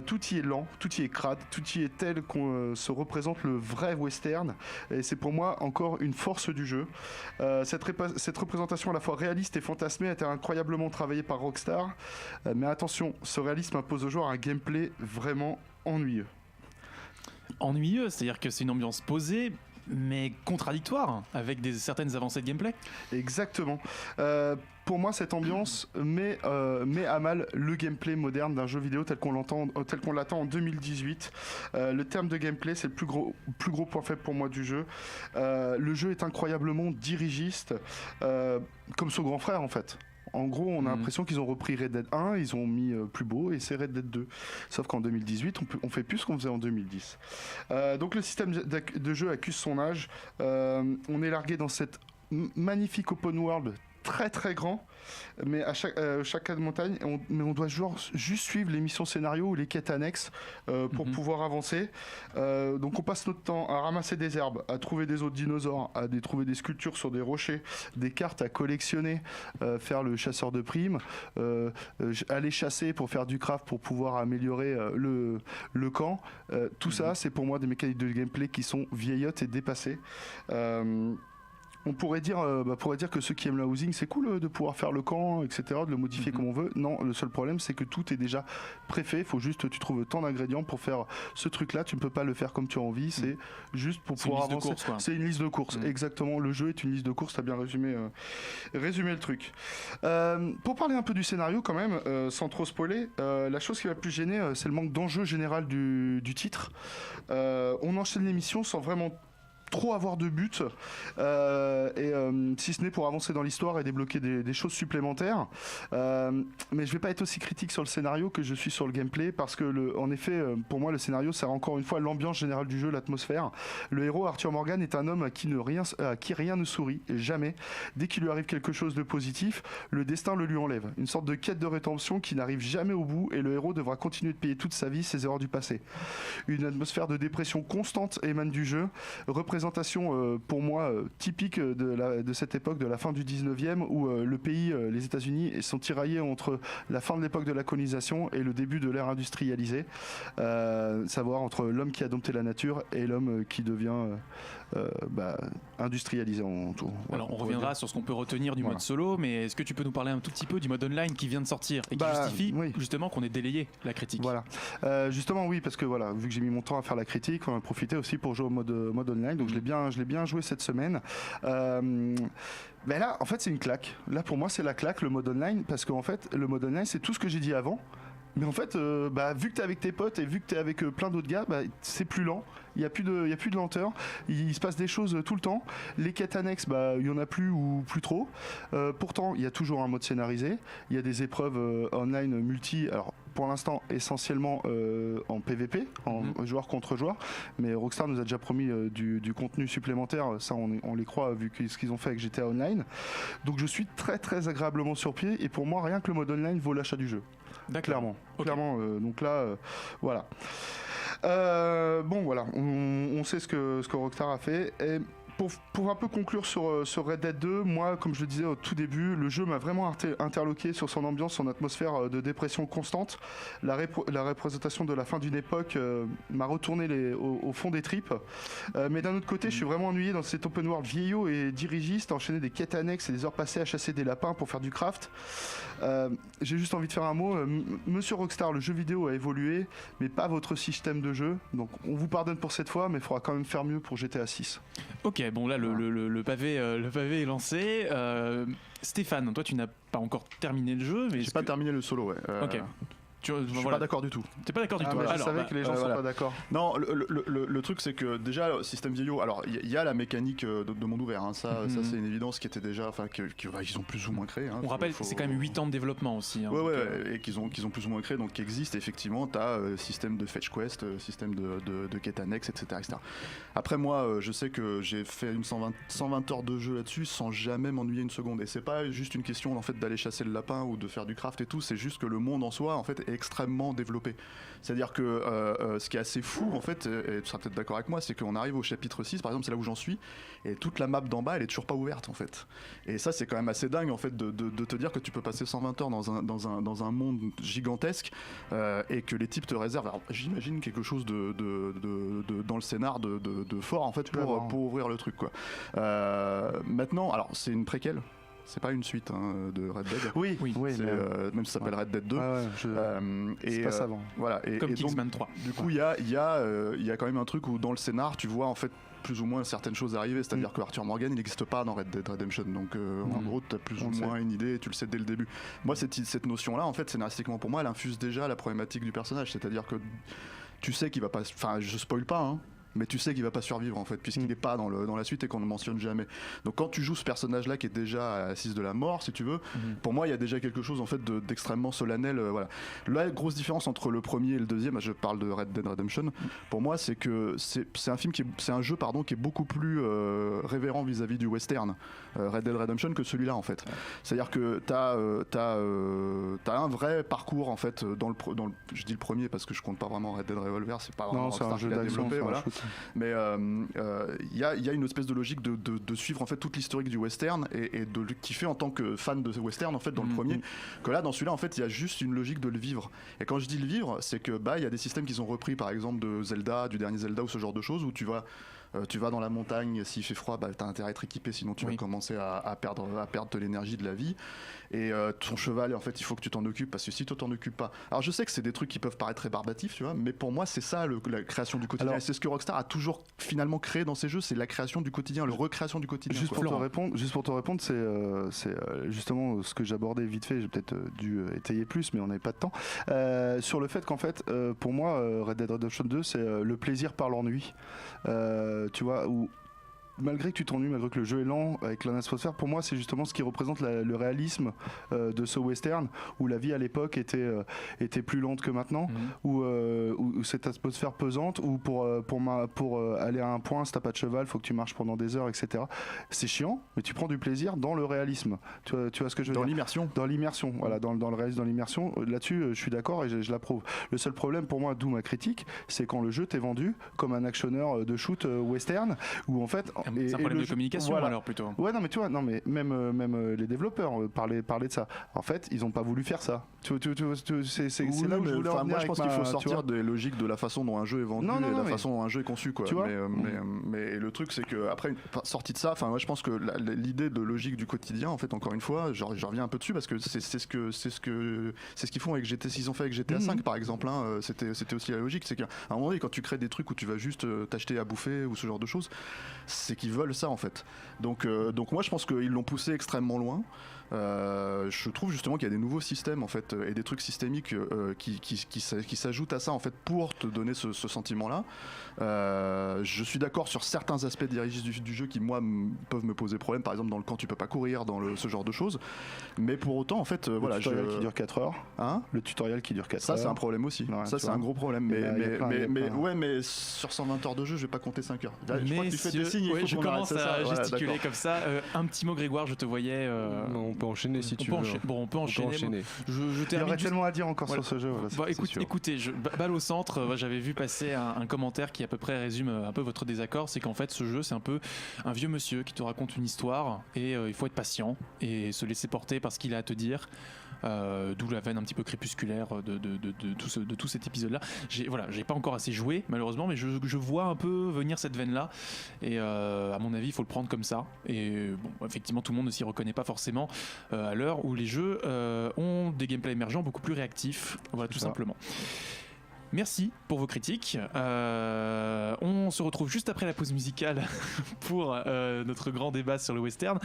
Tout y est lent, tout y est crade, tout y est tel qu'on se représente le vrai western, et c'est pour moi encore une force du jeu. Cette représentation à la fois réaliste et fantasmée a été incroyablement travaillée par Rockstar, mais attention, ce réalisme impose au joueur un gameplay vraiment ennuyeux. Ennuyeux, c'est-à-dire que c'est une ambiance posée, mais contradictoire, avec certaines avancées de gameplay. Exactement. Pour moi, cette ambiance met à mal le gameplay moderne d'un jeu vidéo tel qu'on l'attend en 2018. Le terme de gameplay, c'est le plus gros point faible pour moi du jeu. Le jeu est incroyablement dirigiste, comme son grand frère en fait. En gros, on a l'impression qu'ils ont repris Red Dead 1, ils ont mis plus beau, et c'est Red Dead 2. Sauf qu'en 2018, on fait plus ce qu'on faisait en 2010. Donc le système de jeu accuse son âge. On est largué dans cette magnifique open world très très grand, mais à chaque cas de montagne, on doit juste suivre les missions scénario ou les quêtes annexes pour pouvoir avancer. Donc on passe notre temps à ramasser des herbes, à trouver des autres dinosaures, à trouver des sculptures sur des rochers, des cartes à collectionner, faire le chasseur de primes, aller chasser pour faire du craft pour pouvoir améliorer le camp. Tout ça, c'est pour moi des mécaniques de gameplay qui sont vieillottes et dépassées. On pourrait dire que ceux qui aiment la housing, c'est cool de pouvoir faire le camp, etc., de le modifier comme on veut. Non, le seul problème, c'est que tout est déjà préfait. Il faut juste que tu trouves tant d'ingrédients pour faire ce truc-là. Tu ne peux pas le faire comme tu as envie. C'est juste pour pouvoir avancer. C'est une liste de courses, exactement. Le jeu est une liste de courses. Tu as bien résumé le truc. Pour parler un peu du scénario, quand même, sans trop spoiler, la chose qui m'a le plus gêné, c'est le manque d'enjeu général du titre. On enchaîne les missions sans vraiment trop avoir de but, si ce n'est pour avancer dans l'histoire et débloquer des choses supplémentaires. Mais je vais pas être aussi critique sur le scénario que je suis sur le gameplay, parce que en effet, pour moi, le scénario sert encore une fois l'ambiance générale du jeu, l'atmosphère. Le héros Arthur Morgan est un homme à qui rien ne sourit, jamais. Dès qu'il lui arrive quelque chose de positif, le destin le lui enlève. Une sorte de quête de rédemption qui n'arrive jamais au bout, et le héros devra continuer de payer toute sa vie ses erreurs du passé. Une atmosphère de dépression constante émane du jeu, représentation pour moi typique de cette époque de la fin du 19e, où le pays, les États-Unis, sont tiraillés entre la fin de l'époque de la colonisation et le début de l'ère industrialisée, savoir entre l'homme qui a dompté la nature et l'homme qui devient industrialisé en tout. Voilà, alors on reviendra sur ce qu'on peut retenir du mode solo, mais est-ce que tu peux nous parler un tout petit peu du mode online qui vient de sortir et qui justifie justement qu'on ait délayé la critique? Voilà, justement oui, parce que voilà, vu que j'ai mis mon temps à faire la critique, on a profité aussi pour jouer au mode online, donc je l'ai bien joué cette semaine. Mais là, en fait, c'est une claque. Là, pour moi, c'est la claque, le mode online, parce qu'en fait, le mode online, c'est tout ce que j'ai dit avant. Mais en fait, vu que t'es avec tes potes et vu que t'es avec plein d'autres gars, c'est plus lent. Il y a plus de lenteur. Il se passe des choses tout le temps. Les quêtes annexes, il y en a plus ou plus trop. Pourtant, il y a toujours un mode scénarisé. Il y a des épreuves online multi. Alors, pour l'instant essentiellement en PVP, en joueur contre joueur, mais Rockstar nous a déjà promis du contenu supplémentaire, ça on les croit vu ce qu'ils ont fait avec GTA Online. Donc je suis très très agréablement surpris et pour moi rien que le mode online vaut l'achat du jeu. Clairement. Okay. Clairement donc là voilà. Bon voilà, on sait ce que Rockstar a fait. Et pour un peu conclure sur Red Dead 2, moi, comme je le disais au tout début, le jeu m'a vraiment interloqué sur son ambiance, son atmosphère de dépression constante. La représentation de la fin d'une époque m'a retourné au fond des tripes. Mais d'un autre côté, je suis vraiment ennuyé dans cet open world vieillot et dirigiste, enchaîner des quêtes annexes et des heures passées à chasser des lapins pour faire du craft. J'ai juste envie de faire un mot. Monsieur Rockstar, le jeu vidéo a évolué, mais pas votre système de jeu. Donc on vous pardonne pour cette fois, mais il faudra quand même faire mieux pour GTA 6. Ok, bon là le pavé est lancé. Stéphane, toi tu n'as pas encore terminé le jeu, mais j'ai pas terminé le solo, ouais. Ok. Je suis pas d'accord du tout. T'es pas d'accord du tout. Je savais que les gens sont pas d'accord. Non, le truc c'est que déjà le système vieillot, alors il y a la mécanique de monde ouvert, hein, ça c'est une évidence qui était déjà, enfin qu'ils ont plus ou moins créé. Hein, on rappelle que c'est quand même 8 ans de développement aussi. Hein, et qu'ils ont plus ou moins créé, donc qui existe effectivement. T'as système de fetch quest, système de quête annexe, etc. Après moi, je sais que j'ai fait une 120 heures de jeu là-dessus sans jamais m'ennuyer une seconde. Et c'est pas juste une question en fait d'aller chasser le lapin ou de faire du craft et tout, c'est juste que le monde en soi en fait extrêmement développé. C'est-à-dire que ce qui est assez fou en fait, et tu seras peut-être d'accord avec moi, c'est qu'on arrive au chapitre 6 par exemple, c'est là où j'en suis, et toute la map d'en bas elle est toujours pas ouverte en fait. Et ça c'est quand même assez dingue en fait de te dire que tu peux passer 120 heures dans un monde gigantesque et que les types te réservent, alors j'imagine quelque chose dans le scénar de fort en fait pour ouvrir le truc quoi. Maintenant, alors c'est une préquelle. C'est pas une suite de Red Dead. Oui, même ça s'appelle Red Dead 2. C'est pas ça avant. Voilà. Comme Kingsman 3. Du coup, il y a quand même un truc où dans le scénar, tu vois en fait plus ou moins certaines choses arriver, c'est-à-dire que Arthur Morgan il n'existe pas dans Red Dead Redemption, donc en gros tu as plus ou moins une idée, tu le sais dès le début. Moi cette notion là en fait scénaristiquement pour moi elle infuse déjà la problématique du personnage, c'est-à-dire que tu sais qu'il va pas, enfin je spoil pas hein, mais tu sais qu'il va pas survivre en fait puisqu'il n'est pas dans la suite et qu'on ne mentionne jamais. Donc quand tu joues ce personnage là qui est déjà assise de la mort si tu veux, pour moi il y a déjà quelque chose en fait d'extrêmement solennel. Voilà. La grosse différence entre le premier et le deuxième, je parle de Red Dead Redemption, pour moi c'est que c'est un jeu qui est beaucoup plus révérent vis-à-vis du western Red Dead Redemption que celui-là en fait. C'est-à-dire que t'as un vrai parcours en fait je dis le premier parce que je compte pas vraiment Red Dead Revolver, c'est pas vraiment c'est un jeu d'action, voilà. Mais il y a une espèce de logique de suivre en fait toute l'historique du western et de le kiffer en tant que fan de western en fait dans le premier, que là dans celui-là en fait il y a juste une logique de le vivre. Et quand je dis le vivre, c'est que il y a des systèmes qu'ils ont repris par exemple de Zelda, du dernier Zelda ou ce genre de choses où tu vas dans la montagne, s'il fait froid, t'as intérêt à être équipé, sinon tu vas commencer à perdre de l'énergie de la vie. Et ton cheval, en fait, il faut que tu t'en occupes, parce que si tu t'en occupes pas... Alors je sais que c'est des trucs qui peuvent paraître rébarbatifs, tu vois, mais pour moi c'est ça la création du quotidien. Et c'est ce que Rockstar a toujours finalement créé dans ses jeux, c'est la création du quotidien, la recréation du quotidien. Juste pour te répondre, c'est justement ce que j'abordais vite fait, j'ai peut-être dû étayer plus, mais on n'avait pas de temps. Sur le fait qu'en fait, pour moi, Red Dead Redemption 2, c'est le plaisir par l'ennui. Tu vois, où malgré que tu t'ennuies, malgré que le jeu est lent, avec l'atmosphère, pour moi c'est justement ce qui représente le réalisme de ce western, où la vie à l'époque était plus lente que maintenant, où cette atmosphère pesante, où pour aller à un point, si t'as pas de cheval, faut que tu marches pendant des heures, etc. C'est chiant, mais tu prends du plaisir dans le réalisme. Tu vois ce que je veux dire ? Dans l'immersion, voilà, dans le réalisme, dans l'immersion. Là-dessus, je suis d'accord et je l'approuve. Le seul problème pour moi, d'où ma critique, c'est quand le jeu t'est vendu comme un actionneur de shoot western, où en fait... C'est un problème de communication alors plutôt. Ouais, non mais tu vois, même les développeurs parlaient de ça. En fait, ils ont pas voulu faire ça. C'est là où je voulais en venir. Moi, je pense qu'il faut sortir des logiques de la façon dont un jeu est vendu et la façon dont un jeu est conçu, quoi. Mais le truc, c'est que après sortie de ça, enfin, moi, je pense que l'idée de logique du quotidien, en fait, encore une fois, je reviens un peu dessus parce que c'est ce qu'ils font avec GTA, s'ils ont fait avec GTA 5 par exemple. C'était aussi la logique, c'est qu'à un moment donné, quand tu crées des trucs où tu vas juste t'acheter à bouffer ou ce genre de choses, c'est qu'ils veulent ça en fait. Donc moi je pense qu'ils l'ont poussé extrêmement loin. Je trouve justement qu'il y a des nouveaux systèmes en fait et des trucs systémiques qui s'ajoutent à ça en fait pour te donner ce sentiment-là. Je suis d'accord sur certains aspects dirigés du jeu qui moi peuvent me poser problème, par exemple dans le camp tu peux pas courir, dans ce genre de choses. Mais pour autant en fait le tutoriel qui dure 4 heures. Hein, le tutoriel qui dure 4 ça heures. c'est un problème aussi. Ouais, ça c'est un gros problème. Mais sur 120 heures de jeu je vais pas compter 5 heures. Là, je crois que tu fais des signes. Ouais, je commence à gesticuler voilà, comme ça. Un petit mot Grégoire, je te voyais. Non, on peut enchaîner si tu veux. Bon, on peut enchaîner. Je Il y termine aurait juste- tellement à dire encore Voilà. sur ce jeu. Voilà, Écoutez, balle au centre, j'avais vu passer un commentaire qui à peu près résume un peu votre désaccord, c'est qu'en fait ce jeu c'est un peu un vieux monsieur qui te raconte une histoire et il faut être patient et se laisser porter par ce qu'il a à te dire. D'où la veine un petit peu crépusculaire de tout cet épisode là. J'ai pas encore assez joué malheureusement, mais je vois un peu venir cette veine là et à mon avis il faut le prendre comme ça. Et bon, effectivement tout le monde ne s'y reconnaît pas forcément à l'heure où les jeux ont des gameplays émergents beaucoup plus réactifs, voilà tout simplement. Merci pour vos critiques. On se retrouve juste après la pause musicale pour notre grand débat sur le western.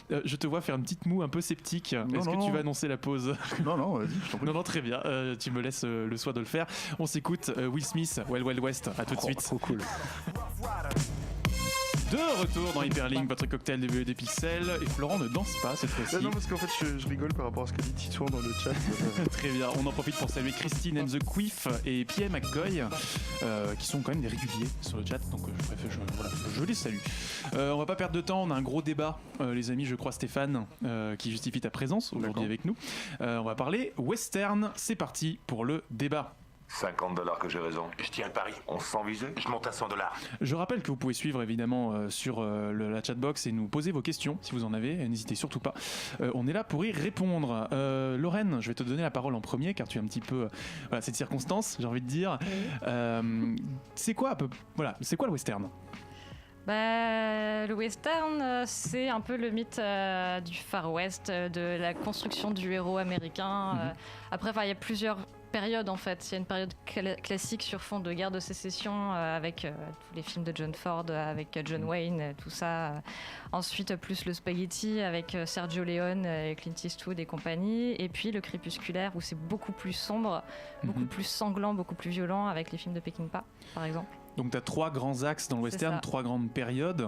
Je te vois faire une petite moue un peu sceptique. Est-ce que tu vas annoncer la pause? Non, vas-y, je t'en prie. Non, très bien. Tu me laisses le soin de le faire. On s'écoute Will Smith, Wild Wild West. À tout de suite. Trop cool. De retour dans Hyperlink, votre cocktail de des pixels. Et Florent ne danse pas cette fois-ci. Non, parce qu'en fait, je rigole par rapport à ce que dit Titouan dans le chat. Très bien, on en profite pour saluer Christine and the Quiff et Pierre McCoy qui sont quand même des réguliers sur le chat, donc je les salue. On va pas perdre de temps, on a un gros débat, les amis, je crois Stéphane qui justifie ta présence aujourd'hui avec nous. On va parler western, c'est parti pour le débat. $50 que j'ai raison. Je tiens le pari. On se sent visé. Je monte à $100. Je rappelle que vous pouvez suivre évidemment sur la chatbox et nous poser vos questions si vous en avez, n'hésitez surtout pas. On est là pour y répondre. Lorraine, je vais te donner la parole en premier car tu es un petit peu cette circonstance, j'ai envie de dire. C'est quoi le western? Le western, c'est un peu le mythe du Far West, de la construction du héros américain. Après, il y a plusieurs périodes en fait. Il y a une période classique sur fond de guerre de sécession avec tous les films de John Ford, avec John Wayne, tout ça. Ensuite, plus le spaghetti avec Sergio Leone, Clint Eastwood et compagnie. Et puis le crépusculaire où c'est beaucoup plus sombre, beaucoup plus sanglant, beaucoup plus violent avec les films de Peckinpah, par exemple. Donc tu as 3 grands axes dans le western, ça. 3 grandes périodes.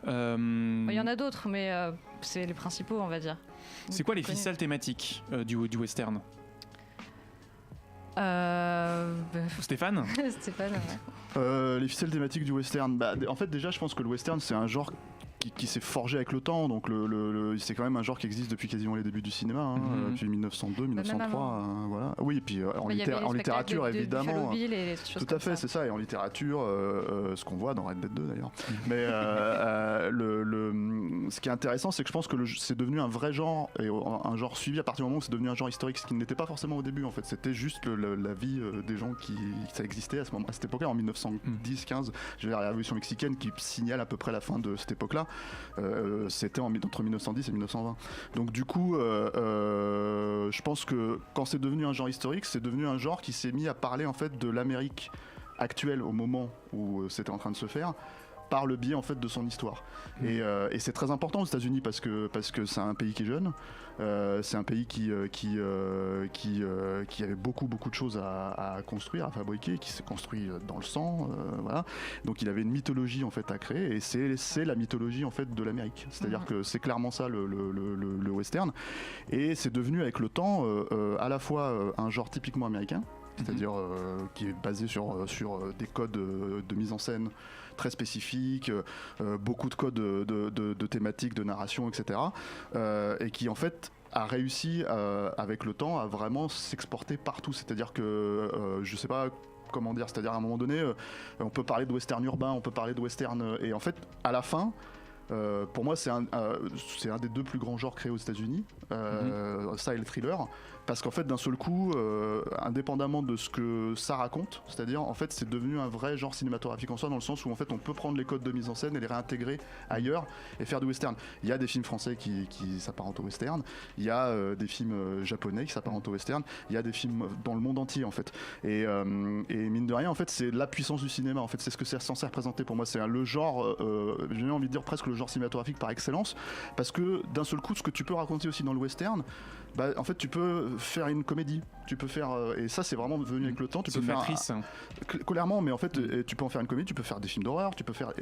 Il y en a d'autres, mais c'est les principaux, on va dire. C'est quoi les ficelles thématiques du western? Stéphane? Stéphane, ouais. Les ficelles thématiques du western, en fait déjà je pense que le western c'est un genre qui s'est forgé avec le temps, donc c'est quand même un genre qui existe depuis quasiment les débuts du cinéma, depuis 1902, 1903, voilà. Oui, et puis en littérature évidemment. Tout à fait, c'est ça, et en littérature, ce qu'on voit dans Red Dead 2 d'ailleurs. Mais ce qui est intéressant, c'est que je pense que c'est devenu un vrai genre, et un genre suivi à partir du moment où c'est devenu un genre historique, ce qui n'était pas forcément au début en fait. C'était juste la vie des gens qui ça existait à cette époque-là, en 1910-15. J'avais la Révolution mexicaine qui signale à peu près la fin de cette époque-là. C'était entre 1910 et 1920. Donc du coup, je pense que quand c'est devenu un genre historique, c'est devenu un genre qui s'est mis à parler en fait de l'Amérique actuelle au moment où c'était en train de se faire, par le biais en fait de son histoire. Et c'est très important aux États-Unis parce que c'est un pays qui est jeune. C'est un pays qui avait beaucoup de choses à construire, à fabriquer, qui s'est construit dans le sang, voilà. Donc il avait une mythologie en fait à créer, et c'est la mythologie en fait de l'Amérique. C'est-à-dire que c'est clairement ça le western, et c'est devenu avec le temps à la fois un genre typiquement américain, c'est-à-dire qui est basé sur des codes de mise en scène très spécifiques, beaucoup de codes de thématiques, de narration, etc. Et qui en fait a réussi avec le temps à vraiment s'exporter partout. C'est-à-dire que je sais pas comment dire, c'est-à-dire à un moment donné on peut parler de western urbain, on peut parler de western et en fait à la fin Pour moi, c'est un des deux plus grands genres créés aux États-Unis, ça et le thriller. Parce qu'en fait, d'un seul coup, indépendamment de ce que ça raconte, c'est-à-dire, en fait, c'est devenu un vrai genre cinématographique en soi, dans le sens où, en fait, on peut prendre les codes de mise en scène et les réintégrer ailleurs et faire du western. Il y a des films français qui s'apparentent au western, il y a des films japonais qui s'apparentent au western, il y a des films dans le monde entier, en fait. Et mine de rien, en fait, c'est la puissance du cinéma, en fait, c'est ce que c'est censé représenter pour moi. C'est le genre, j'ai même envie de dire presque le genre cinématographique par excellence, parce que d'un seul coup, ce que tu peux raconter aussi dans le western, bah, en fait, tu peux faire une comédie, tu peux faire, et ça c'est vraiment venu avec le temps, tu peux faire clairement, mais en fait tu peux en faire une comédie, tu peux faire des films d'horreur, tu peux faire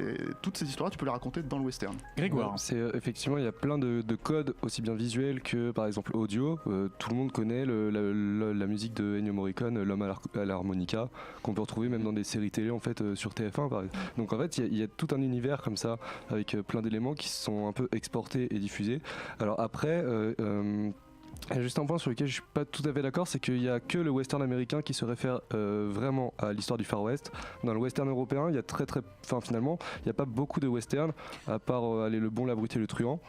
toutes ces histoires, tu peux les raconter dans le western. Grégoire, c'est effectivement, il y a plein de codes aussi bien visuels que par exemple audio. Tout le monde connaît la musique de Ennio Morricone, L'homme à l'harmonica, qu'on peut retrouver même dans des séries télé en fait sur TF1 par exemple. Donc en fait il y a tout un univers comme ça avec plein d'éléments qui sont un peu exportés et diffusés. Alors après il y a juste un point sur lequel je suis pas tout à fait d'accord, c'est qu'il y a que le western américain qui se réfère vraiment à l'histoire du Far West. Dans le western européen, il y a finalement, il n'y a pas beaucoup de western à part le bon, la brute et le truand.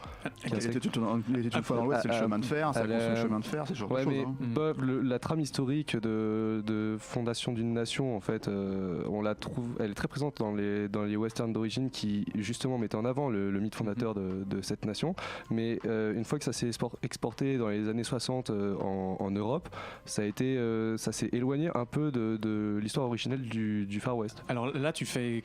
Il était une fois dans l'Ouest, c'est le chemin de fer, c'est le chemin de fer, c'est ce genre de choses. Mais Bob, la trame historique de fondation d'une nation, en fait, on la trouve, elle est très présente dans les westerns d'origine qui justement mettaient en avant le mythe fondateur de cette nation. Mais une fois que ça s'est exporté dans les années 60 en Europe, ça s'est éloigné un peu de l'histoire originelle du Far West. Alors là, tu fais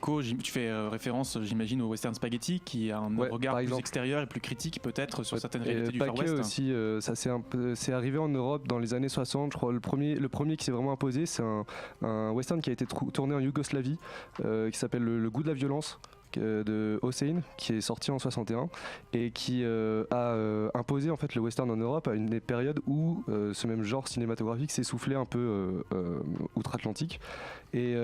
référence, j'imagine, au western spaghetti, qui a un regard plus extérieur et plus critique peut-être sur certaines réalités du Far West. Aussi, ça c'est arrivé en Europe dans les années 60, je crois. Le premier qui s'est vraiment imposé, c'est un western qui a été tourné en Yougoslavie, qui s'appelle Le goût de la violence, de Hossein, qui est sorti en 61 et qui a imposé en fait le western en Europe à une période où ce même genre cinématographique s'essoufflait un peu outre-Atlantique. Et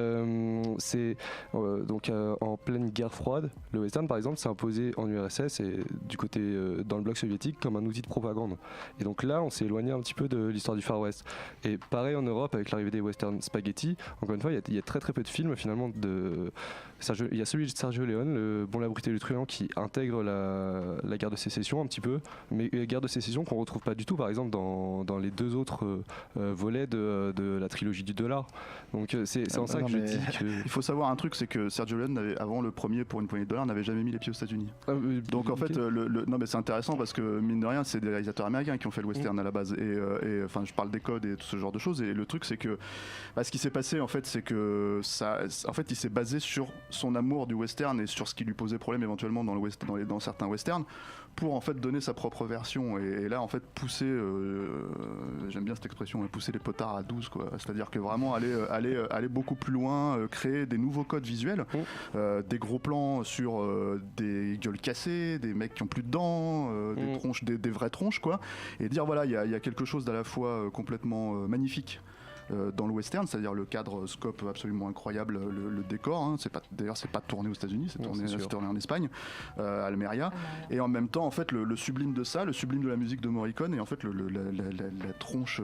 c'est donc en pleine guerre froide, le western par exemple s'est imposé en URSS et du côté dans le bloc soviétique comme un outil de propagande. Et donc là on s'est éloigné un petit peu de l'histoire du Far West. Et pareil en Europe avec l'arrivée des western spaghetti, encore une fois il y a très très peu de films finalement il y a celui de Sergio Leone, le Bon, la brute et le truand, qui intègre la guerre de sécession un petit peu, mais la guerre de sécession qu'on retrouve pas du tout par exemple dans les deux autres volets de la trilogie du dollar. Donc c'est en ça que je dis que... Il faut savoir un truc, c'est que Sergio Leone, avant le premier Pour une poignée de dollars, n'avait jamais mis les pieds aux États-Unis. Donc en fait, non mais c'est intéressant parce que mine de rien, c'est des réalisateurs américains qui ont fait le western à la base. Et enfin, je parle des codes et tout ce genre de choses. Et le truc, c'est que ce qui s'est passé en fait, c'est que il s'est basé sur son amour du western et sur ce qui lui posait problème éventuellement dans certains westerns, pour en fait donner sa propre version et là en fait pousser, j'aime bien cette expression, pousser les potards à 12 quoi. C'est-à-dire que vraiment aller beaucoup plus loin, créer des nouveaux codes visuels, des gros plans sur des gueules cassées, des mecs qui ont plus de dents, des tronches, des vraies tronches quoi, et dire voilà il y a quelque chose d'à la fois complètement magnifique dans le western, c'est-à-dire le cadre scope absolument incroyable, le décor, hein, d'ailleurs c'est pas tourné aux États-Unis, c'est tourné en Espagne, à Almeria, et en même temps en fait le sublime de ça, le sublime de la musique de Morricone et en fait la tronche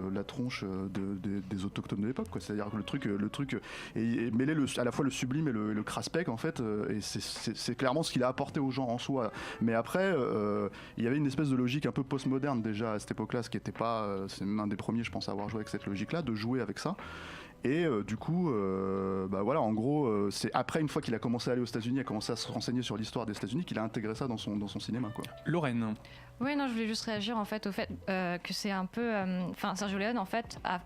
des autochtones de l'époque, quoi. C'est-à-dire que le truc et mêler à la fois le sublime et le craspec en fait, et c'est clairement ce qu'il a apporté aux gens en soi. Mais après il y avait une espèce de logique un peu postmoderne déjà à cette époque-là, ce qui était pas, c'est même un des premiers je pense à avoir joué avec cette logique-là, de jouer avec ça. Et du coup, voilà, en gros, c'est après, une fois qu'il a commencé à aller aux États-Unis, a commencé à se renseigner sur l'histoire des États-Unis, qu'il a intégré ça dans son cinéma, quoi. Lorraine. Oui, non, je voulais juste réagir en fait au fait que c'est un peu, Sergio Leone en fait a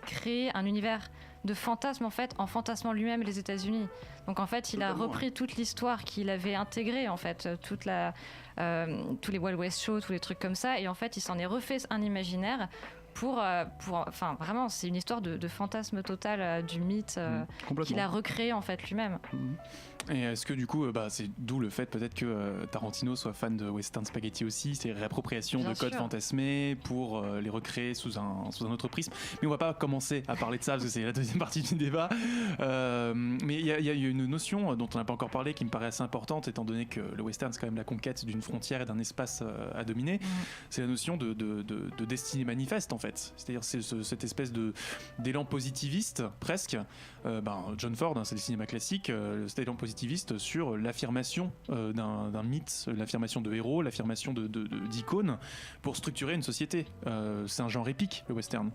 créé un univers de fantasme en fait, en fantasmant lui-même les États-Unis. Donc en fait, il a repris toute l'histoire qu'il avait intégrée en fait, tous les Wild West Shows, tous les trucs comme ça, et en fait, il s'en est refait un imaginaire. Enfin, vraiment, c'est une histoire de fantasme total du mythe qu'il a recréé en fait lui-même. Et est-ce que du coup, c'est d'où le fait peut-être que Tarantino soit fan de western spaghetti aussi, c'est réappropriation de codes fantasmés pour les recréer sous un autre prisme. Mais on va pas commencer à parler de ça parce que c'est la deuxième partie du débat. Mais il y a une notion dont on n'a pas encore parlé qui me paraît assez importante, étant donné que le western c'est quand même la conquête d'une frontière et d'un espace à dominer. C'est la notion de destinée manifeste en fait. fait. C'est-à-dire cette espèce d'élan positiviste presque. John Ford, c'est le cinéma classique, cet élan positiviste sur l'affirmation d'un mythe, l'affirmation de héros, l'affirmation d'icônes pour structurer une société. C'est un genre épique, le western.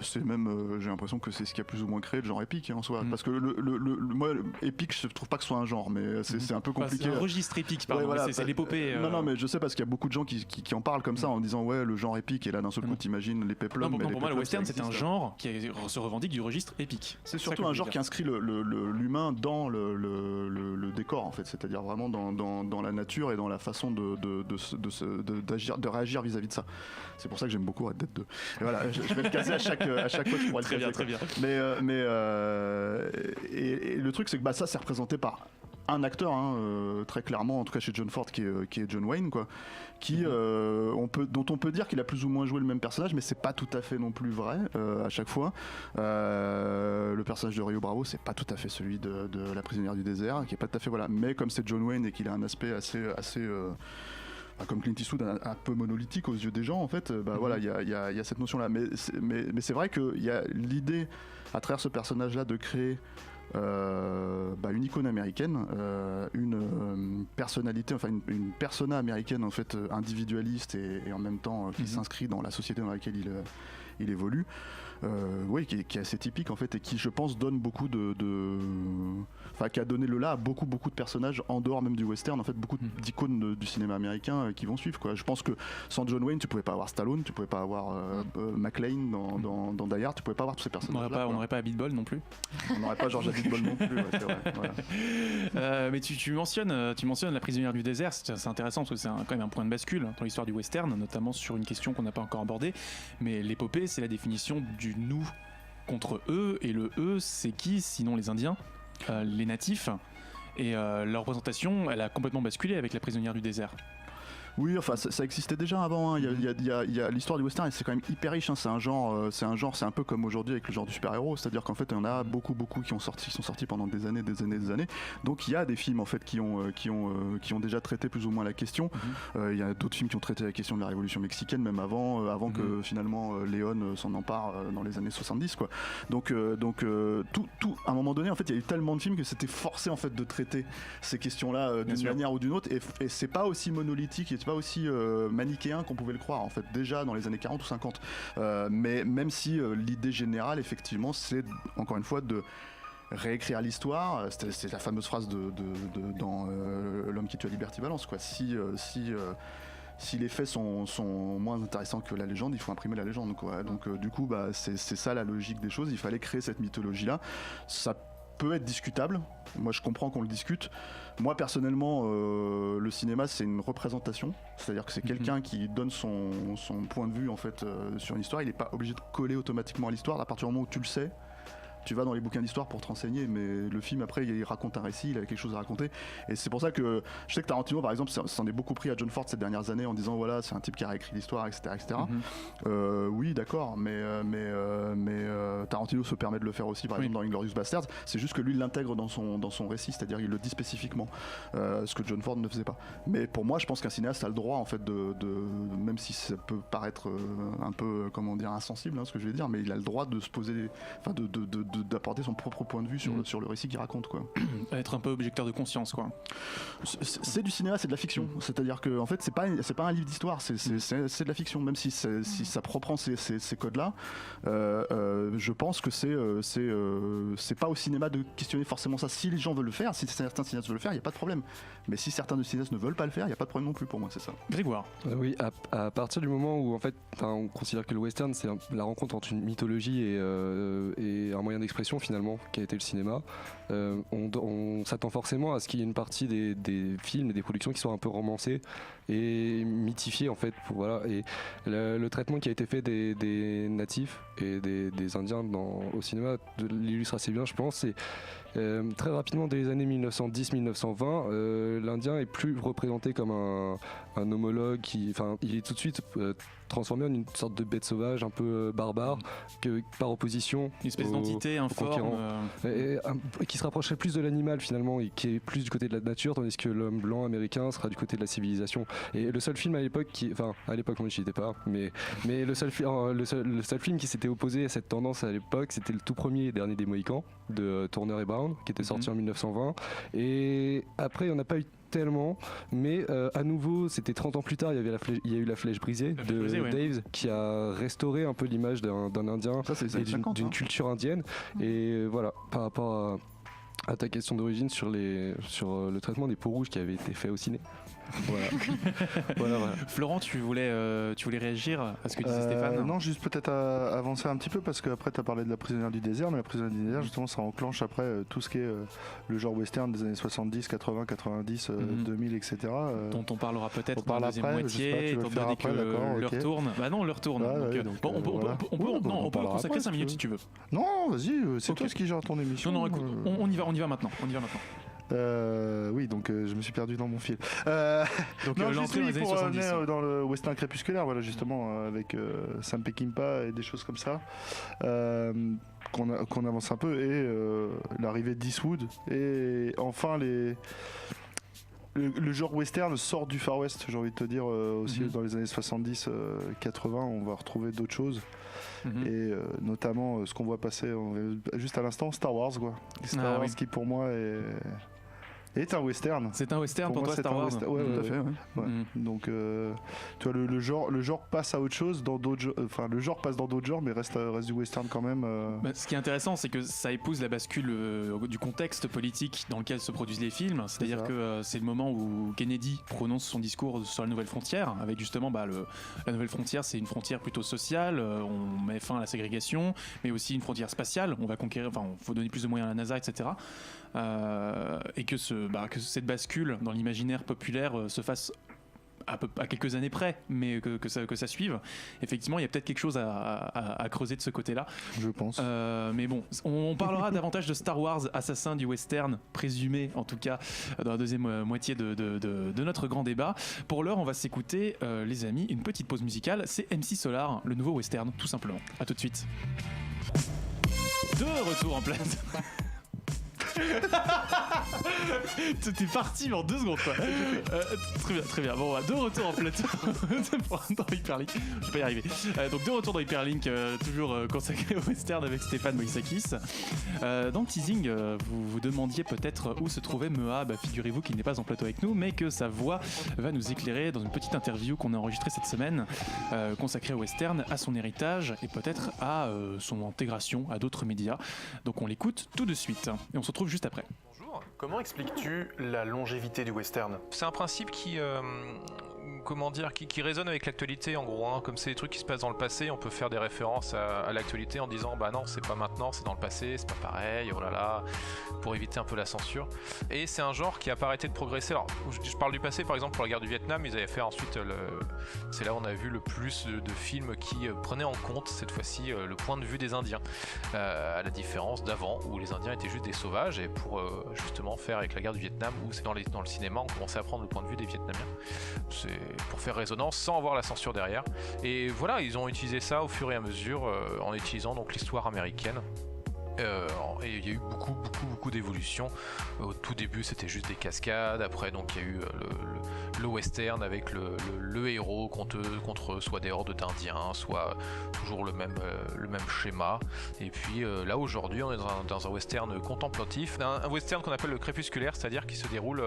C'est même, j'ai l'impression que c'est ce qui a plus ou moins créé le genre épique en soi. Parce que moi, épique, je trouve pas que ce soit un genre, mais c'est un peu compliqué. C'est un registre épique, pardon. Ouais, voilà, c'est l'épopée. Non, mais je sais parce qu'il y a beaucoup de gens qui en parlent comme ça en disant ouais, le genre épique, et là d'un seul coup t'imagines les péplums. Pour moi, le western c'est un genre qui se revendique du registre épique. C'est surtout un genre qui inscrit l'humain dans le décor en fait, c'est-à-dire vraiment dans la nature et dans la façon de réagir vis-à-vis de ça. C'est pour ça que j'aime beaucoup Red Dead 2. Et voilà, je vais le caser à chaque fois que je pourrais le caser. Très bien. Mais le truc c'est que ça c'est représenté par un acteur très clairement, en tout cas chez John Ford, qui est John Wayne, quoi, dont on peut dire qu'il a plus ou moins joué le même personnage, mais c'est pas tout à fait non plus vrai à chaque fois. Le personnage de Rio Bravo, c'est pas tout à fait celui de la prisonnière du désert, qui est pas tout à fait mais comme c'est John Wayne et qu'il a un aspect assez comme Clint Eastwood, un peu monolithique aux yeux des gens en fait, voilà, il y a cette notion là, mais c'est vrai qu'il y a l'idée à travers ce personnage là de créer une icône américaine, une personnalité, enfin une persona américaine en fait, individualiste et en même temps qui s'inscrit dans la société dans laquelle il évolue, qui est assez typique en fait, et qui je pense donne beaucoup qui a donné le là à beaucoup de personnages en dehors même du western, en fait, beaucoup d'icônes du cinéma américain qui vont suivre, quoi. Je pense que sans John Wayne tu pouvais pas avoir Stallone, tu pouvais pas avoir McClane dans Die Hard, tu pouvais pas avoir tous ces personnages. On n'aurait pas Abitbol non plus. On n'aurait pas George Abitbol non plus, c'est vrai. Voilà. Mais tu mentionnes la prisonnière du désert, c'est intéressant parce que c'est quand même un point de bascule dans l'histoire du western, notamment sur une question qu'on n'a pas encore abordée, mais l'épopée c'est la définition du nous contre eux, et le eux c'est qui sinon les Indiens, les natifs, et leur représentation elle a complètement basculé avec la prisonnière du désert. Oui, enfin ça existait déjà avant. Il y a l'histoire du western et c'est quand même hyper riche. C'est un genre, c'est un peu comme aujourd'hui avec le genre du super-héros, c'est-à-dire qu'en fait il y en a beaucoup qui sont sortis pendant des années. Donc il y a des films en fait qui ont déjà traité plus ou moins la question. Il y a d'autres films qui ont traité la question de la Révolution mexicaine même avant que finalement Léon s'en empare dans les années 70 quoi. Donc tout à un moment donné en fait il y a eu tellement de films que c'était forcé en fait de traiter ces questions-là d'une manière ou d'une autre, et c'est pas aussi monolithique, c'est pas aussi manichéen qu'on pouvait le croire en fait déjà dans les années 40 ou 50, mais même si l'idée générale effectivement c'est encore une fois de réécrire l'histoire. C'est la fameuse phrase dans L'homme qui tue à Liberty Balance quoi. Si les faits sont moins intéressants que la légende, il faut imprimer la légende quoi. Donc du coup c'est ça la logique des choses, il fallait créer cette mythologie là. Ça peut être discutable, moi je comprends qu'on le discute. Moi personnellement le cinéma c'est une représentation, c'est-à-dire que c'est quelqu'un qui donne son point de vue en fait sur une histoire. Il n'est pas obligé de coller automatiquement à l'histoire. À partir du moment où tu le sais, tu vas dans les bouquins d'histoire pour te renseigner, mais le film après il raconte un récit, il a quelque chose à raconter, et c'est pour ça que je sais que Tarantino par exemple s'en est beaucoup pris à John Ford ces dernières années en disant voilà c'est un type qui a réécrit l'histoire etc. Oui d'accord, mais Tarantino se permet de le faire aussi par exemple dans Inglourious Basterds, c'est juste que lui il l'intègre dans son récit, c'est-à-dire il le dit spécifiquement, ce que John Ford ne faisait pas. Mais pour moi je pense qu'un cinéaste a le droit en fait de même si ça peut paraître un peu comment dire insensible ce que je vais dire, mais il a le droit de se poser, enfin d'apporter son propre point de vue sur le récit qu'il raconte quoi. Être un peu objecteur de conscience quoi. C'est du cinéma, c'est de la fiction, c'est-à-dire que en fait c'est pas un livre d'histoire, c'est de la fiction, même si ça reprend ces codes là. Je pense que c'est pas au cinéma de questionner forcément ça. Si les gens veulent le faire, si certains cinéastes veulent le faire, il y a pas de problème, mais si certains cinéastes ne veulent pas le faire, il y a pas de problème non plus pour moi, c'est ça. Grégoire. Oui, à partir du moment où en fait on considère que le western c'est la rencontre entre une mythologie et un moyen d'expression finalement qui a été le cinéma, on s'attend forcément à ce qu'il y ait une partie des films et des productions qui soient un peu romancées et mythifiées en fait et le traitement qui a été fait des natifs et des indiens au cinéma l'illustre assez bien je pense. Très rapidement, dès les années 1910-1920, l'Indien est plus représenté comme un homologue il est tout de suite transformé en une sorte de bête sauvage un peu barbare, que par opposition une espèce d'entité informe qui se rapprocherait plus de l'animal finalement et qui est plus du côté de la nature, tandis que l'homme blanc américain sera du côté de la civilisation. Et le seul film à l'époque moi j'y étais pas, mais le seul film qui s'était opposé à cette tendance à l'époque, c'était le tout premier et dernier des Mohicans de Turner et Brown, qui était sorti en 1920. Et après il n'y en a pas eu tellement, mais à nouveau c'était 30 ans plus tard, il y a eu La Flèche brisée de Dave, qui a restauré un peu l'image d'un Indien et d'une culture indienne. Et voilà, par rapport à ta question d'origine sur le traitement des peaux rouges qui avait été fait au ciné. Voilà. Florent, tu voulais réagir à ce que disait Stéphane? Non, juste peut-être avancer un petit peu, parce qu'après tu as parlé de La Prisonnière du désert, mais La Prisonnière du désert justement ça enclenche après tout ce qui est le genre western des années 70, 80, 90, 2000, etc. Dont on parlera peut-être dans la deuxième après, moitié, étant donné que l'heure tourne. Bah non, l'heure tourne. On peut consacrer 5 minutes si tu veux. Non, vas-y, c'est toi qui gère ton émission. Non, écoute, on y va maintenant. Oui, donc je me suis perdu dans mon fil. Donc l'entrée dans les années 70. dans le western crépusculaire, voilà justement avec Sam Peckinpah et des choses comme ça, qu'on avance un peu, et l'arrivée d'Eastwood, et enfin le genre western sort du Far West, j'ai envie de te dire, aussi dans les années 70, 80, on va retrouver d'autres choses. Et notamment ce qu'on voit passer juste à l'instant, Star Wars quoi. Star Wars qui pour moi est un western. C'est un western pour toi, Star Wars. Ouais, tout à fait. Ouais. Donc, tu vois, le genre passe à autre chose dans d'autres. Enfin, le genre passe dans d'autres genres, mais reste du western quand même. Ce qui est intéressant, c'est que ça épouse la bascule du contexte politique dans lequel se produisent les films. C'est-à-dire que c'est le moment où Kennedy prononce son discours sur la nouvelle frontière, avec justement la nouvelle frontière, c'est une frontière plutôt sociale. On met fin à la ségrégation, mais aussi une frontière spatiale. On va conquérir. Enfin, il faut donner plus de moyens à la NASA, etc. Et que cette bascule dans l'imaginaire populaire se fasse à quelques années près, mais que ça suive. Effectivement, il y a peut-être quelque chose à creuser de ce côté-là. Je pense. Mais bon, on parlera davantage de Star Wars, assassin du western, présumé en tout cas, dans la deuxième moitié de notre grand débat. Pour l'heure, on va s'écouter, les amis, une petite pause musicale. C'est MC Solar, le nouveau western, tout simplement. À tout de suite. De retour en place. T'es parti en 2 secondes quoi. Très bien. Bon, de retour en plateau dans Hyperlink. Je vais pas y arriver. Donc de retour dans Hyperlink, toujours consacré au western avec Stéphane Moïsakis. Dans le teasing, vous demandiez peut-être où se trouvait Mea. Figurez-vous qu'il n'est pas en plateau avec nous, mais que sa voix va nous éclairer dans une petite interview qu'on a enregistrée cette semaine, consacrée au western, à son héritage et peut-être à son intégration à d'autres médias. Donc on l'écoute tout de suite et on se retrouve juste après. Bonjour, comment expliques-tu la longévité du western ? C'est un principe qui résonne avec l'actualité en gros, hein. Comme c'est des trucs qui se passent dans le passé, on peut faire des références à l'actualité en disant bah non c'est pas maintenant, c'est dans le passé, c'est pas pareil, oh là là, pour éviter un peu la censure. Et c'est un genre qui a pas arrêté de progresser. Alors je parle du passé, par exemple pour la guerre du Vietnam, ils avaient fait ensuite c'est là où on a vu le plus de films qui prenaient en compte cette fois-ci le point de vue des Indiens, à la différence d'avant où les Indiens étaient juste des sauvages, et pour justement faire avec la guerre du Vietnam où c'est dans le cinéma on commençait à prendre le point de vue des Vietnamiens. C'est pour faire résonance sans avoir la censure derrière. Et voilà, ils ont utilisé ça au fur et à mesure en utilisant donc l'histoire américaine. Et il y a eu beaucoup d'évolutions. Au tout début c'était juste des cascades, après donc il y a eu le western avec le héros contre soit des hordes d'indiens, soit toujours le même schéma. Et puis là aujourd'hui on est dans un western contemplatif, un western qu'on appelle le crépusculaire, c'est-à-dire qui se déroule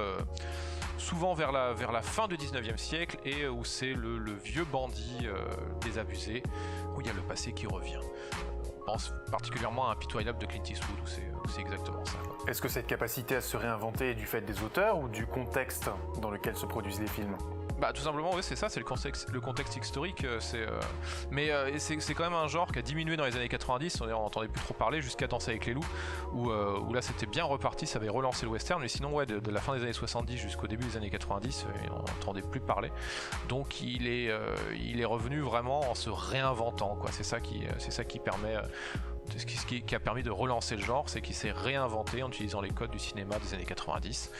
souvent vers la fin du 19e siècle, et où c'est le vieux bandit désabusé, où il y a le passé qui revient. On pense particulièrement à Impitoyable de Clint Eastwood, où c'est exactement ça. Est-ce que cette capacité à se réinventer est du fait des auteurs ou du contexte dans lequel se produisent les films ? Tout simplement, oui, c'est ça, c'est le contexte historique. Mais c'est quand même un genre qui a diminué dans les années 90, on n'entendait plus trop parler, jusqu'à Danser avec les loups, où là c'était bien reparti, ça avait relancé le western, mais sinon, ouais, de la fin des années 70 jusqu'au début des années 90, on n'entendait plus parler. Donc il est revenu vraiment en se réinventant, quoi. C'est ça qui permet qui a permis de relancer le genre, c'est qu'il s'est réinventé en utilisant les codes du cinéma des années 90,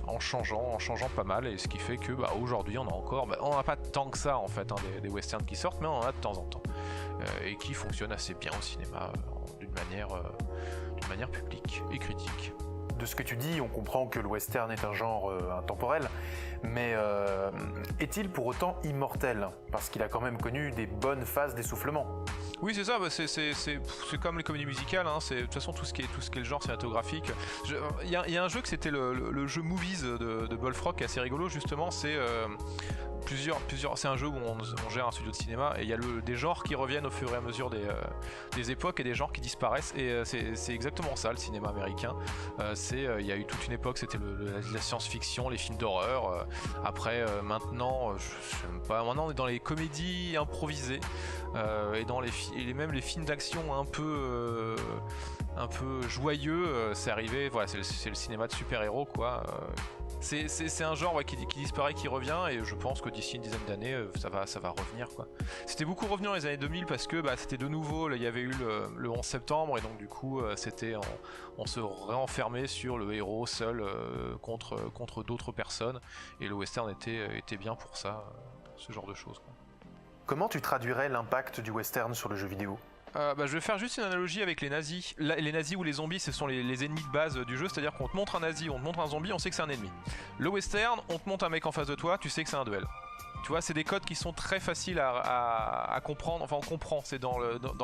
en changeant pas mal, et ce qui fait que aujourd'hui on a encore, on n'a pas tant que ça en fait des westerns qui sortent, mais on en a de temps en temps, et qui fonctionnent assez bien au cinéma d'une manière publique et critique. De ce que tu dis, on comprend que le western est un genre intemporel, mais est-il pour autant immortel? Parce qu'il a quand même connu des bonnes phases d'essoufflement. Oui, c'est ça, c'est comme les comédies musicales, hein, de toute façon tout ce qui est le genre cinématographique. Il y a un jeu que c'était le jeu Movies de Bullfrog qui est assez rigolo, justement, c'est c'est un jeu où on gère un studio de cinéma et il y a des genres qui reviennent au fur et à mesure des époques et des genres qui disparaissent, et c'est exactement ça le cinéma américain. Il y a eu toute une époque, c'était la science-fiction, les films d'horreur, après maintenant je sais même pas, maintenant on est dans les comédies improvisées, et dans même les films d'action un peu joyeux, c'est arrivé, voilà, c'est le cinéma de super-héros quoi. C'est un genre qui disparaît, qui revient, et je pense que d'ici une dizaine d'années, ça va revenir quoi. C'était beaucoup revenu dans les années 2000 parce que c'était de nouveau, il y avait eu le 11 septembre, et donc du coup on se réenfermait sur le héros seul contre d'autres personnes, et le western était bien pour ça, ce genre de choses quoi. Comment tu traduirais l'impact du western sur le jeu vidéo? Je vais faire juste une analogie avec les nazis. Les nazis ou les zombies, ce sont les ennemis de base du jeu, c'est-à-dire qu'on te montre un nazi, on te montre un zombie, on sait que c'est un ennemi. Le western, on te montre un mec en face de toi, tu sais que c'est un duel. Tu vois, c'est des codes qui sont très faciles à comprendre, enfin on comprend, c'est dans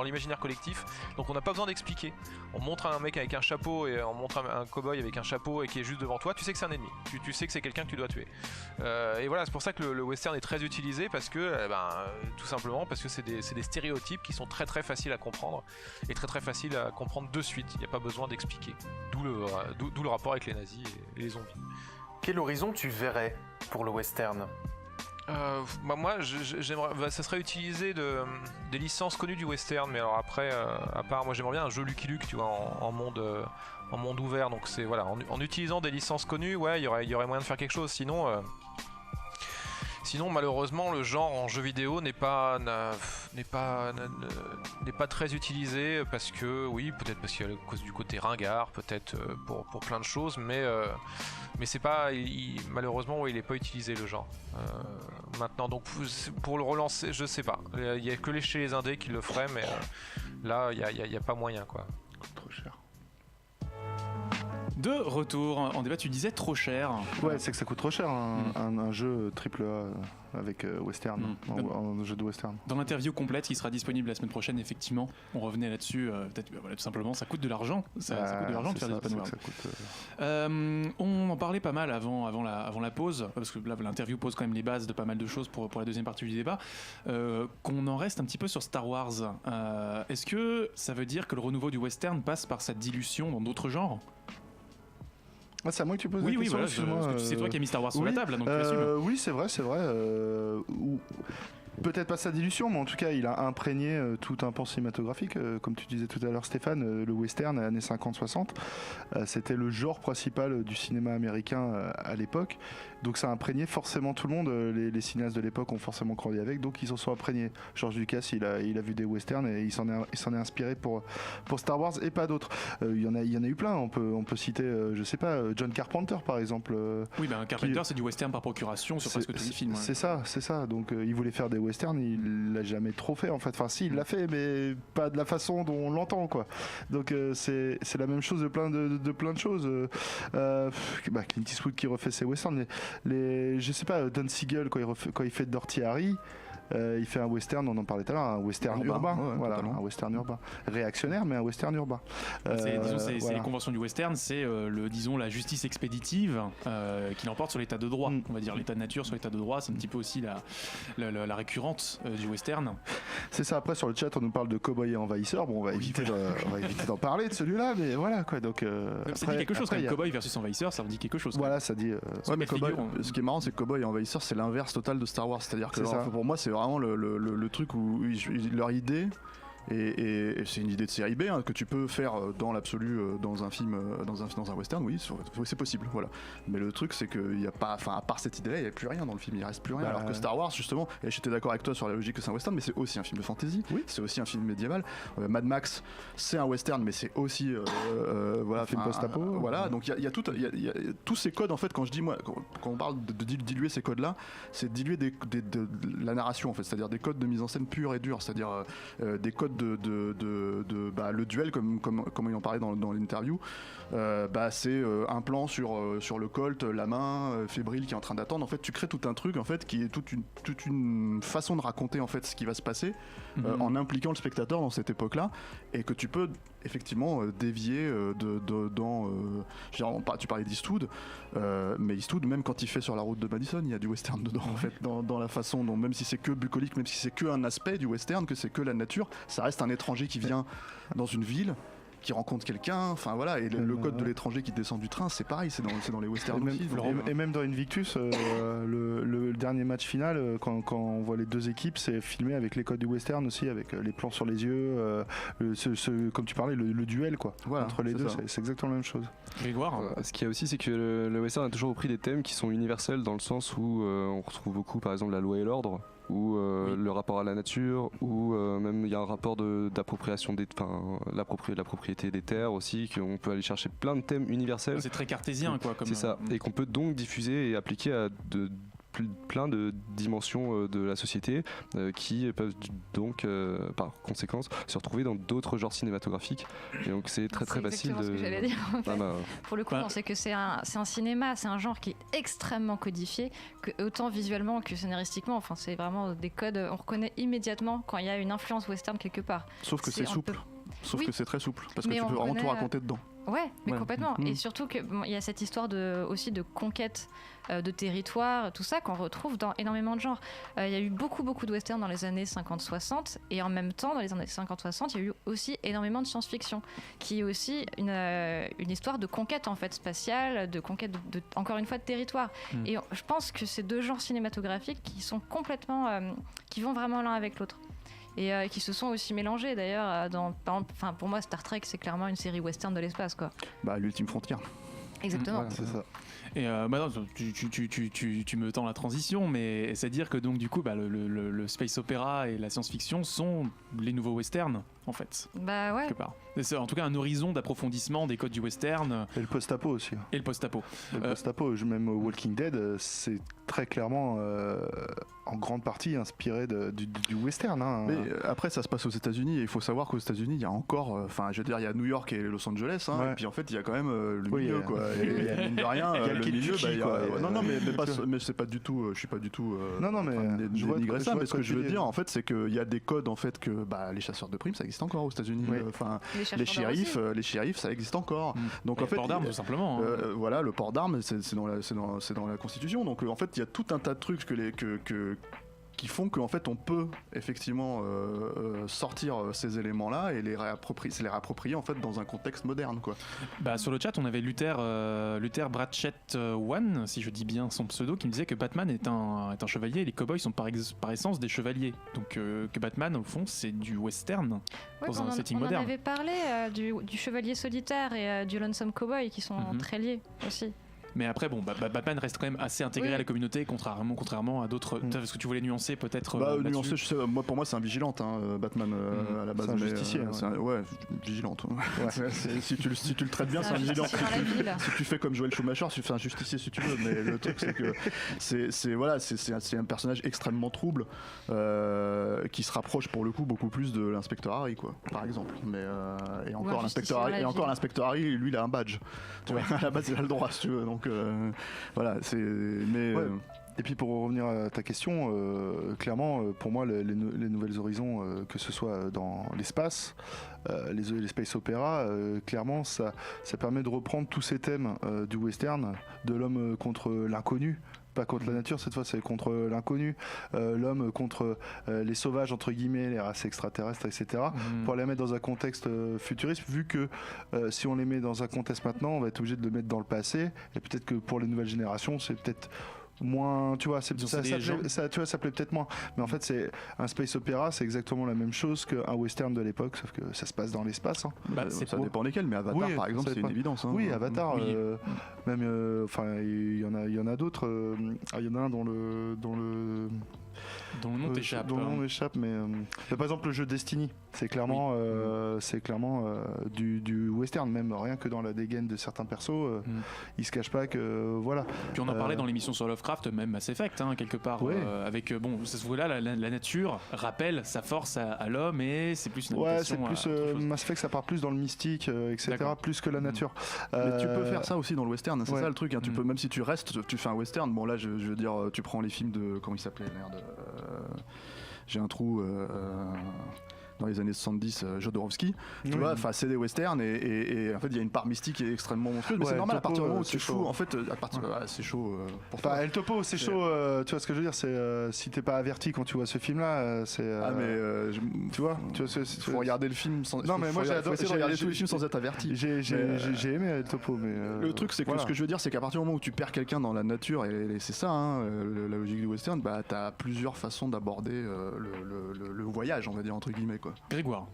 l'imaginaire collectif, donc on n'a pas besoin d'expliquer. On montre un mec avec un chapeau, et on montre un cow-boy avec un chapeau et qui est juste devant toi, tu sais que c'est un ennemi, tu sais que c'est quelqu'un que tu dois tuer. Et voilà, c'est pour ça que le western est très utilisé, parce que, tout simplement parce que c'est des stéréotypes qui sont très très faciles à comprendre, et très très faciles à comprendre de suite, il n'y a pas besoin d'expliquer. D'où le rapport avec les nazis et les zombies. Quel horizon tu verrais pour le western? Moi, j'aimerais, ça serait utiliser des licences connues du western, mais alors après, à part, moi j'aimerais bien un jeu Lucky Luke, tu vois, en monde ouvert. Donc c'est voilà, en utilisant des licences connues, ouais, il y aurait moyen de faire quelque chose. Sinon, malheureusement, le genre en jeu vidéo n'est pas très utilisé, parce que, oui, peut-être parce qu'il y a cause du côté ringard, peut-être pour plein de choses, mais c'est pas, malheureusement, il n'est pas utilisé le genre. Maintenant, donc pour le relancer, je sais pas. Il y a que chez les indés qui le feraient, mais là, il y a pas moyen quoi. Trop cher. De retour en débat, tu disais trop cher. Ouais, c'est que ça coûte trop cher un jeu AAA avec western, un jeu de western. Dans l'interview complète qui sera disponible la semaine prochaine, effectivement, on revenait là-dessus. Peut-être, voilà, tout simplement, ça coûte de l'argent. Ça coûte de l'argent de faire des open world. On en parlait pas mal avant la pause, parce que là, l'interview pose quand même les bases de pas mal de choses pour la deuxième partie du débat. Qu'on en reste un petit peu sur Star Wars. Est-ce que ça veut dire que le renouveau du western passe par sa dilution dans d'autres genres? Ah, c'est à moi que tu poses la question. Oui, voilà, parce que c'est toi qui as mis Star Wars sur la table, donc tu l'assumes. Oui, c'est vrai. Peut-être pas sa dilution, mais en tout cas, il a imprégné tout un pan cinématographique. Comme tu disais tout à l'heure, Stéphane, le western, années 50-60, c'était le genre principal du cinéma américain à l'époque. Donc ça a imprégné forcément tout le monde. Les cinéastes de l'époque ont forcément grandi avec, donc ils en sont imprégnés. George Lucas, il a vu des westerns et il s'en est inspiré pour Star Wars et pas d'autres. Il y en a eu plein. On peut citer, je sais pas, John Carpenter par exemple. Oui, Carpenter, c'est du western par procuration sur presque tous les films. C'est ça. Donc il voulait faire des westerns, il l'a jamais trop fait en fait. Enfin si, il l'a fait, mais pas de la façon dont on l'entend quoi. Donc c'est la même chose de plein de choses. Clint Eastwood qui refait ses westerns. Je sais pas, Don Siegel quand il fait Dirty Harry, il fait un western, on en parlait tout à l'heure, un western urbain, voilà, un western urbain, réactionnaire mais un western urbain. C'est les conventions du western, c'est la justice expéditive qui l'emporte sur l'état de droit. On va dire l'état de nature sur l'état de droit, c'est un petit peu aussi la récurrente du western. C'est ça. Après sur le chat on nous parle de Cowboy et Envahisseur. Bon, on va éviter d'en parler de celui-là, mais voilà quoi. Donc ça dit quelque chose quand même. Cowboy versus Envahisseur, ça me dit quelque chose. Voilà, ça dit. Mais Cowboy, ce qui est marrant, c'est que Cowboy et Envahisseur, c'est l'inverse total de Star Wars. C'est-à-dire que pour moi, c'est vraiment le truc où leur idée Et c'est une idée de série B hein, que tu peux faire dans l'absolu dans un film, dans un western, oui, c'est possible, voilà. Mais le truc c'est qu'il y a pas, enfin à part cette idée-là, il n'y a plus rien dans le film, il reste plus rien. Alors que Star Wars justement, et j'étais d'accord avec toi sur la logique que c'est un western, mais c'est aussi un film de fantasy, c'est aussi un film médiéval. Mad Max, c'est un western, mais c'est aussi voilà, un film post-apo. Voilà, donc il y a tous ces codes en fait. Quand je dis moi, quand on parle de diluer ces codes-là, c'est diluer de la narration en fait, c'est-à-dire des codes de mise en scène pure et dure, c'est-à-dire des codes le duel comme il en parlait dans l'interview. C'est un plan sur le Colt, la main fébrile qui est en train d'attendre. En fait, tu crées tout un truc en fait qui est toute une façon de raconter en fait ce qui va se passer en impliquant le spectateur dans cette époque-là, et que tu peux effectivement dévier tu parlais d'Eastwood, mais Eastwood, même quand il fait Sur la route de Madison, il y a du western dedans en fait, dans la façon dont, même si c'est que bucolique, même si c'est que un aspect du western, que c'est que la nature, ça reste un étranger qui vient dans une ville, qui rencontre quelqu'un, enfin voilà, et le code de l'étranger qui descend du train, c'est pareil, c'est dans les westerns aussi. Et même dans Invictus, le dernier match final, quand on voit les deux équipes, c'est filmé avec les codes du western aussi, avec les plans sur les yeux, comme tu parlais, le duel quoi, voilà, entre les deux, c'est exactement la même chose. Grégoire, ce qu'il y a aussi, c'est que le western a toujours repris des thèmes qui sont universels, dans le sens où on retrouve beaucoup, par exemple, la loi et l'ordre, ou le rapport à la nature, ou même il y a un rapport d'appropriation la propriété des terres aussi, qu'on peut aller chercher plein de thèmes universels. C'est très cartésien quoi. C'est ça, et qu'on peut donc diffuser et appliquer à plein de dimensions de la société qui peuvent donc par conséquence se retrouver dans d'autres genres cinématographiques, et donc c'est très facile de... ce que j'allais dire en fait. Pour le coup on sait que c'est un cinéma, c'est un genre qui est extrêmement codifié, que autant visuellement que scénaristiquement, enfin c'est vraiment des codes, on reconnaît immédiatement quand il y a une influence western quelque part. Sauf que c'est souple. Sauf que c'est très souple, parce que tu peux vraiment tout raconter dedans. Ouais, mais complètement. Et surtout qu'il y a cette histoire aussi de conquête de territoire, tout ça qu'on retrouve dans énormément de genres. Il y a eu beaucoup de westerns dans les années 50-60, et en même temps, dans les années 50-60, il y a eu aussi énormément de science-fiction, qui est aussi une histoire de conquête en fait spatiale, de conquête encore une fois de territoire. Et je pense que ces deux genres cinématographiques qui sont complètement, qui vont vraiment l'un avec l'autre. Et qui se sont aussi mélangés d'ailleurs pour moi Star Trek c'est clairement une série western de l'espace quoi. L'ultime frontière. Exactement. C'est ça. Et non, tu me tends la transition, mais c'est à dire que donc du coup le space opéra et la science-fiction sont les nouveaux westerns en fait. Bah ouais. Quelque part. C'est en tout cas un horizon d'approfondissement des codes du western. Et le post-apo aussi. Et le post-apo. Même Walking Dead, c'est très clairement en grande partie inspiré du western. Hein. Mais après, ça se passe aux États-Unis, et il faut savoir qu'aux États-Unis, il y a encore, je veux dire, il y a New York et Los Angeles, et puis en fait, il y a quand même le milieu, quoi. Et mine de rien, le milieu, mais c'est pas du tout, je suis pas du tout. Dénigrer ça, mais ce que je veux dire, en fait, c'est qu'il y a des codes, en fait, que les chasseurs de primes, ça existe encore aux États-Unis. Les shérifs, ça existe encore. Donc en fait, le port d'armes, tout simplement. Voilà, le port d'armes, c'est dans la Constitution. Donc en fait, il y a tout un tas de trucs qui font qu'en fait on peut effectivement sortir ces éléments-là et les réapproprier en fait dans un contexte moderne quoi. Sur le chat on avait Luther Bratchett One, si je dis bien son pseudo, qui me disait que Batman est un chevalier et les cowboys sont par essence des chevaliers, donc que Batman au fond c'est du western dans un setting moderne. On avait parlé du chevalier solitaire et du lonesome cowboy qui sont très liés aussi. Mais après, Batman reste quand même assez intégré à la communauté, contrairement à d'autres. Est-ce que tu voulais nuancer peut-être nuancer, je sais, pour moi, c'est un vigilante, Batman, à la base. C'est un justicier. Vigilante. Ouais. Si tu le traites bien, c'est un vigilant. Si tu fais comme Joel Schumacher, tu fais un justicier si tu veux. Mais le truc, c'est que c'est un personnage extrêmement trouble qui se rapproche pour le coup beaucoup plus de l'inspecteur Harry, quoi, par exemple. Mais et encore l'inspecteur Harry, lui, il a un badge. À la base, il a le droit, si tu veux. Donc voilà, Et puis pour revenir à ta question, clairement pour moi les nouvelles horizons, que ce soit dans l'espace, les space opéra, clairement ça permet de reprendre tous ces thèmes du western, de l'homme contre l'inconnu. Pas contre la nature, cette fois c'est contre l'inconnu, l'homme contre les sauvages entre guillemets, les races extraterrestres, etc. Pour les mettre dans un contexte futuriste, vu que si on les met dans un contexte maintenant, on va être obligé de le mettre dans le passé, et peut-être que pour les nouvelles générations c'est peut-être moins, tu vois, Ils ont cédé les gens. ça plaît peut-être moins. Mais en fait, c'est un space opéra, c'est exactement la même chose qu'un western de l'époque, sauf que ça se passe dans l'espace. Hein. Ça dépend lesquels, mais Avatar Oui, par exemple, ça c'est une dépend. évidence. Hein. Oui, Avatar, Oui. même, enfin, il y en a d'autres. Il y en a un dont le nom t'échappe. dont le nom m'échappe, mais par exemple le jeu Destiny, c'est clairement, du western, même rien que dans la dégaine de certains persos, ils se cachent pas que voilà. Puis on en parlait dans l'émission sur Lovecraft, même Mass Effect, hein, quelque part, Ouais. avec bon, ça se voit là, la nature rappelle sa force à l'homme et c'est plus une Ouais, c'est invitation plus à autre chose. Mass Effect, ça part plus dans le mystique, etc., D'accord. plus que la nature. Mais tu peux faire ça aussi dans le western, c'est ouais. ça le truc. Hein. Tu peux, même si tu restes, tu fais un western. Bon là, je veux dire, tu prends les films de comment il s'appelait, merde. J'ai un trou. Dans les années 70, Jodorowsky, tu vois, enfin c'est des westerns et en fait il y a une part mystique qui est extrêmement monstrueuse, mais Ouais, c'est normal à Topo, partir du moment où c'est tu chaud. fous, en fait, à partir c'est chaud pour Enfin, toi. El Topo, c'est chaud. Tu vois ce que je veux dire, c'est si t'es pas averti quand tu vois ce film-là, c'est. Ah mais tu vois, faut regarder le film sans. Non, mais moi, faut j'adore- essayer de regarder tous les j'ai- films sans être averti. J'ai aimé El Topo, mais. Le truc, c'est que voilà. ce que je veux dire, c'est qu'à partir du moment où tu perds quelqu'un dans la nature, et c'est ça, hein, la logique du western, bah t'as plusieurs façons d'aborder le voyage, on va dire entre guillemets quoi. Grégoire.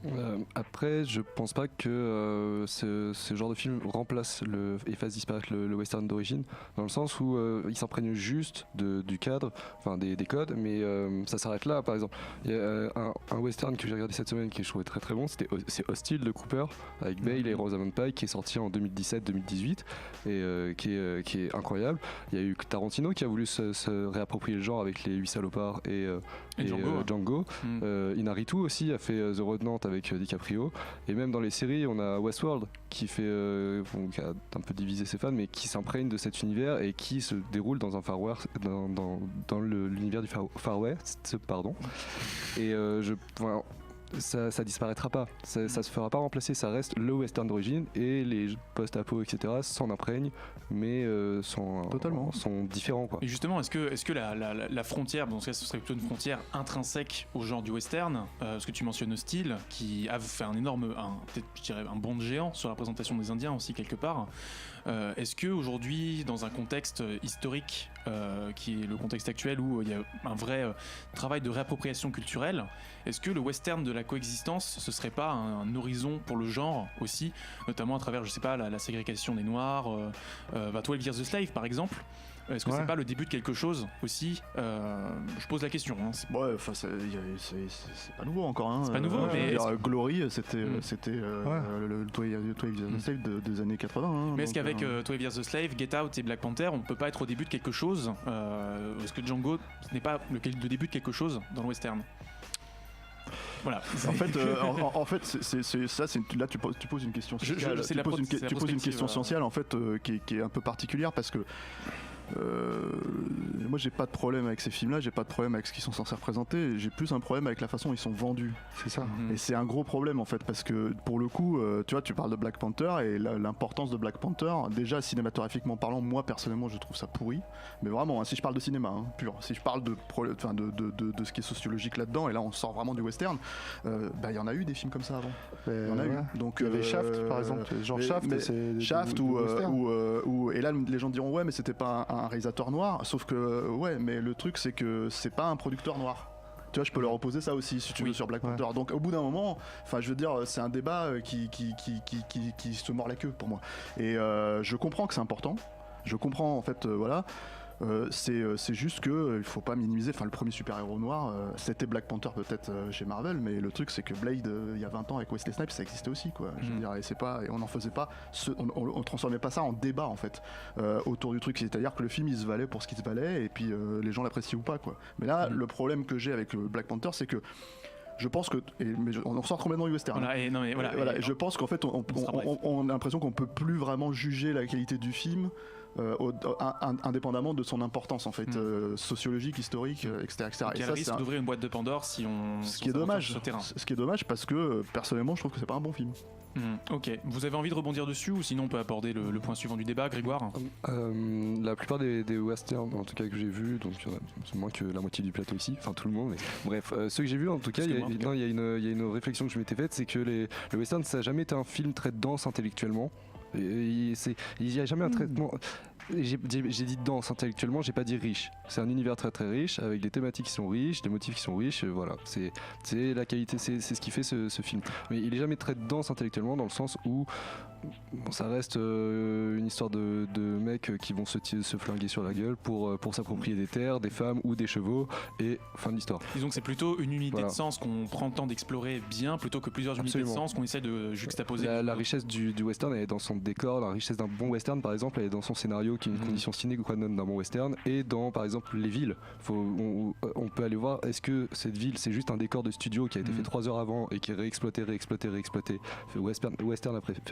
Après, je pense pas que ce genre de film remplace et fasse disparaître le western d'origine, dans le sens où il s'imprègne juste du cadre, enfin des codes, mais ça s'arrête là. Par exemple, il y a un western que j'ai regardé cette semaine qui je trouvais très très bon, c'est Hostile de Cooper avec Bale et Rosamund Pike, qui est sorti en 2017-2018 et qui est incroyable. Il y a eu Tarantino qui a voulu se réapproprier le genre avec Les 8 salopards et Django. Inarritu aussi a fait The Revenant avec DiCaprio, et même dans les séries on a Westworld qui fait qui a un peu divisé ses fans, mais qui s'imprègne de cet univers et qui se déroule dans un dans l'univers du Far West, pardon. Et ça disparaîtra pas, ça se fera pas remplacer, ça reste le western d'origine, et les post-apo etc s'en imprègnent, mais sont différents quoi. Et justement, est-ce que la frontière, bon, ce serait plutôt une frontière intrinsèque au genre du western, parce que tu mentionnes Hostile, qui a fait peut-être je dirais un bond de géant sur la représentation des Indiens aussi quelque part. Est-ce que aujourd'hui, dans un contexte historique qui est le contexte actuel où il y a un vrai travail de réappropriation culturelle, est-ce que le western de la coexistence, ce serait pas un horizon pour le genre aussi, notamment à travers, je sais pas, la ségrégation des Noirs, 12 Years a Slave par exemple? Est-ce que c'est pas le début de quelque chose aussi? Je pose la question. Hein. Ouais, enfin c'est pas nouveau encore. Hein. C'est pas nouveau, mais Glory, c'était le 12 Years a Slave des années 80. Hein, mais est-ce qu'avec 12 Years a Slave, Get Out et Black Panther, on peut pas être au début de quelque chose? Est-ce que Django, ce n'est pas le début de quelque chose dans le western? Voilà. En fait, c'est ça. Là, tu poses une question sociale. Tu poses une question sociale en fait qui est un peu particulière parce que. Moi j'ai pas de problème avec ces films-là, j'ai pas de problème avec ce qu'ils sont censés représenter, j'ai plus un problème avec la façon dont ils sont vendus. C'est ça. Et c'est un gros problème en fait, parce que pour le coup, tu vois, tu parles de Black Panther et l'importance de Black Panther, déjà cinématographiquement parlant, moi personnellement je trouve ça pourri, mais vraiment, hein, si je parle de cinéma pur, si je parle de ce qui est sociologique là-dedans, et là on sort vraiment du western, il y en a eu des films comme ça avant. Il y en a eu. Donc, il y avait Shaft par exemple, genre Shaft ou et là les gens diront ouais mais c'était pas un réalisateur noir, sauf que ouais, mais le truc c'est que c'est pas un producteur noir. Tu vois, je peux leur opposer ça aussi si tu veux sur Black Panther. Donc au bout d'un moment, enfin je veux dire, c'est un débat qui se mord la queue pour moi. Et je comprends que c'est important. Je comprends en fait, voilà. C'est juste que il faut pas minimiser. Enfin, le premier super-héros noir, c'était Black Panther peut-être chez Marvel, mais le truc c'est que Blade, il y a 20 ans avec Wesley Snipes, ça existait aussi, quoi. Je veux dire, et on n'en faisait pas, on transformait pas ça en débat en fait autour du truc. C'est-à-dire que le film il se valait pour ce qu'il se valait, et puis les gens l'apprécient ou pas, quoi. Mais là, le problème que j'ai avec le Black Panther, c'est que je pense que, on en sort complètement du western. Voilà, je pense qu'en fait, on a l'impression qu'on peut plus vraiment juger la qualité du film. Indépendamment de son importance en fait, sociologique, historique, etc. Il y a le risque d'ouvrir une boîte de Pandore si on. Ce qui est dommage. Ce qui est dommage parce que personnellement, je trouve que c'est pas un bon film. Ok. Vous avez envie de rebondir dessus ou sinon on peut aborder le point suivant du débat, Grégoire? La plupart des westerns, en tout cas que j'ai vus, donc c'est moins que la moitié du plateau ici, enfin tout le monde, mais bref, ceux que j'ai vus en tout cas, il y a une réflexion que je m'étais faite, c'est que le western ça n'a jamais été un film très dense intellectuellement. Il n'y a jamais un traitement. j'ai dit dense intellectuellement, j'ai pas dit riche. C'est un univers très très riche, avec des thématiques qui sont riches, des motifs qui sont riches, voilà. C'est la qualité, c'est ce qui fait ce film. Mais il est jamais très dense intellectuellement, dans le sens où ça reste une histoire de mecs qui vont se flinguer sur la gueule pour s'approprier des terres, des femmes ou des chevaux, et fin de l'histoire. Disons que c'est plutôt une unité de sens qu'on prend le temps d'explorer bien, plutôt que plusieurs unités de sens qu'on essaie de juxtaposer. La richesse du western, elle est dans son décor. La richesse d'un bon western, par exemple, elle est dans son scénario, qui est une condition sine qua non d'un bon western, et dans, par exemple, les villes. On peut aller voir, est-ce que cette ville, c'est juste un décor de studio qui a été fait 3 heures avant et qui est réexploité, fait western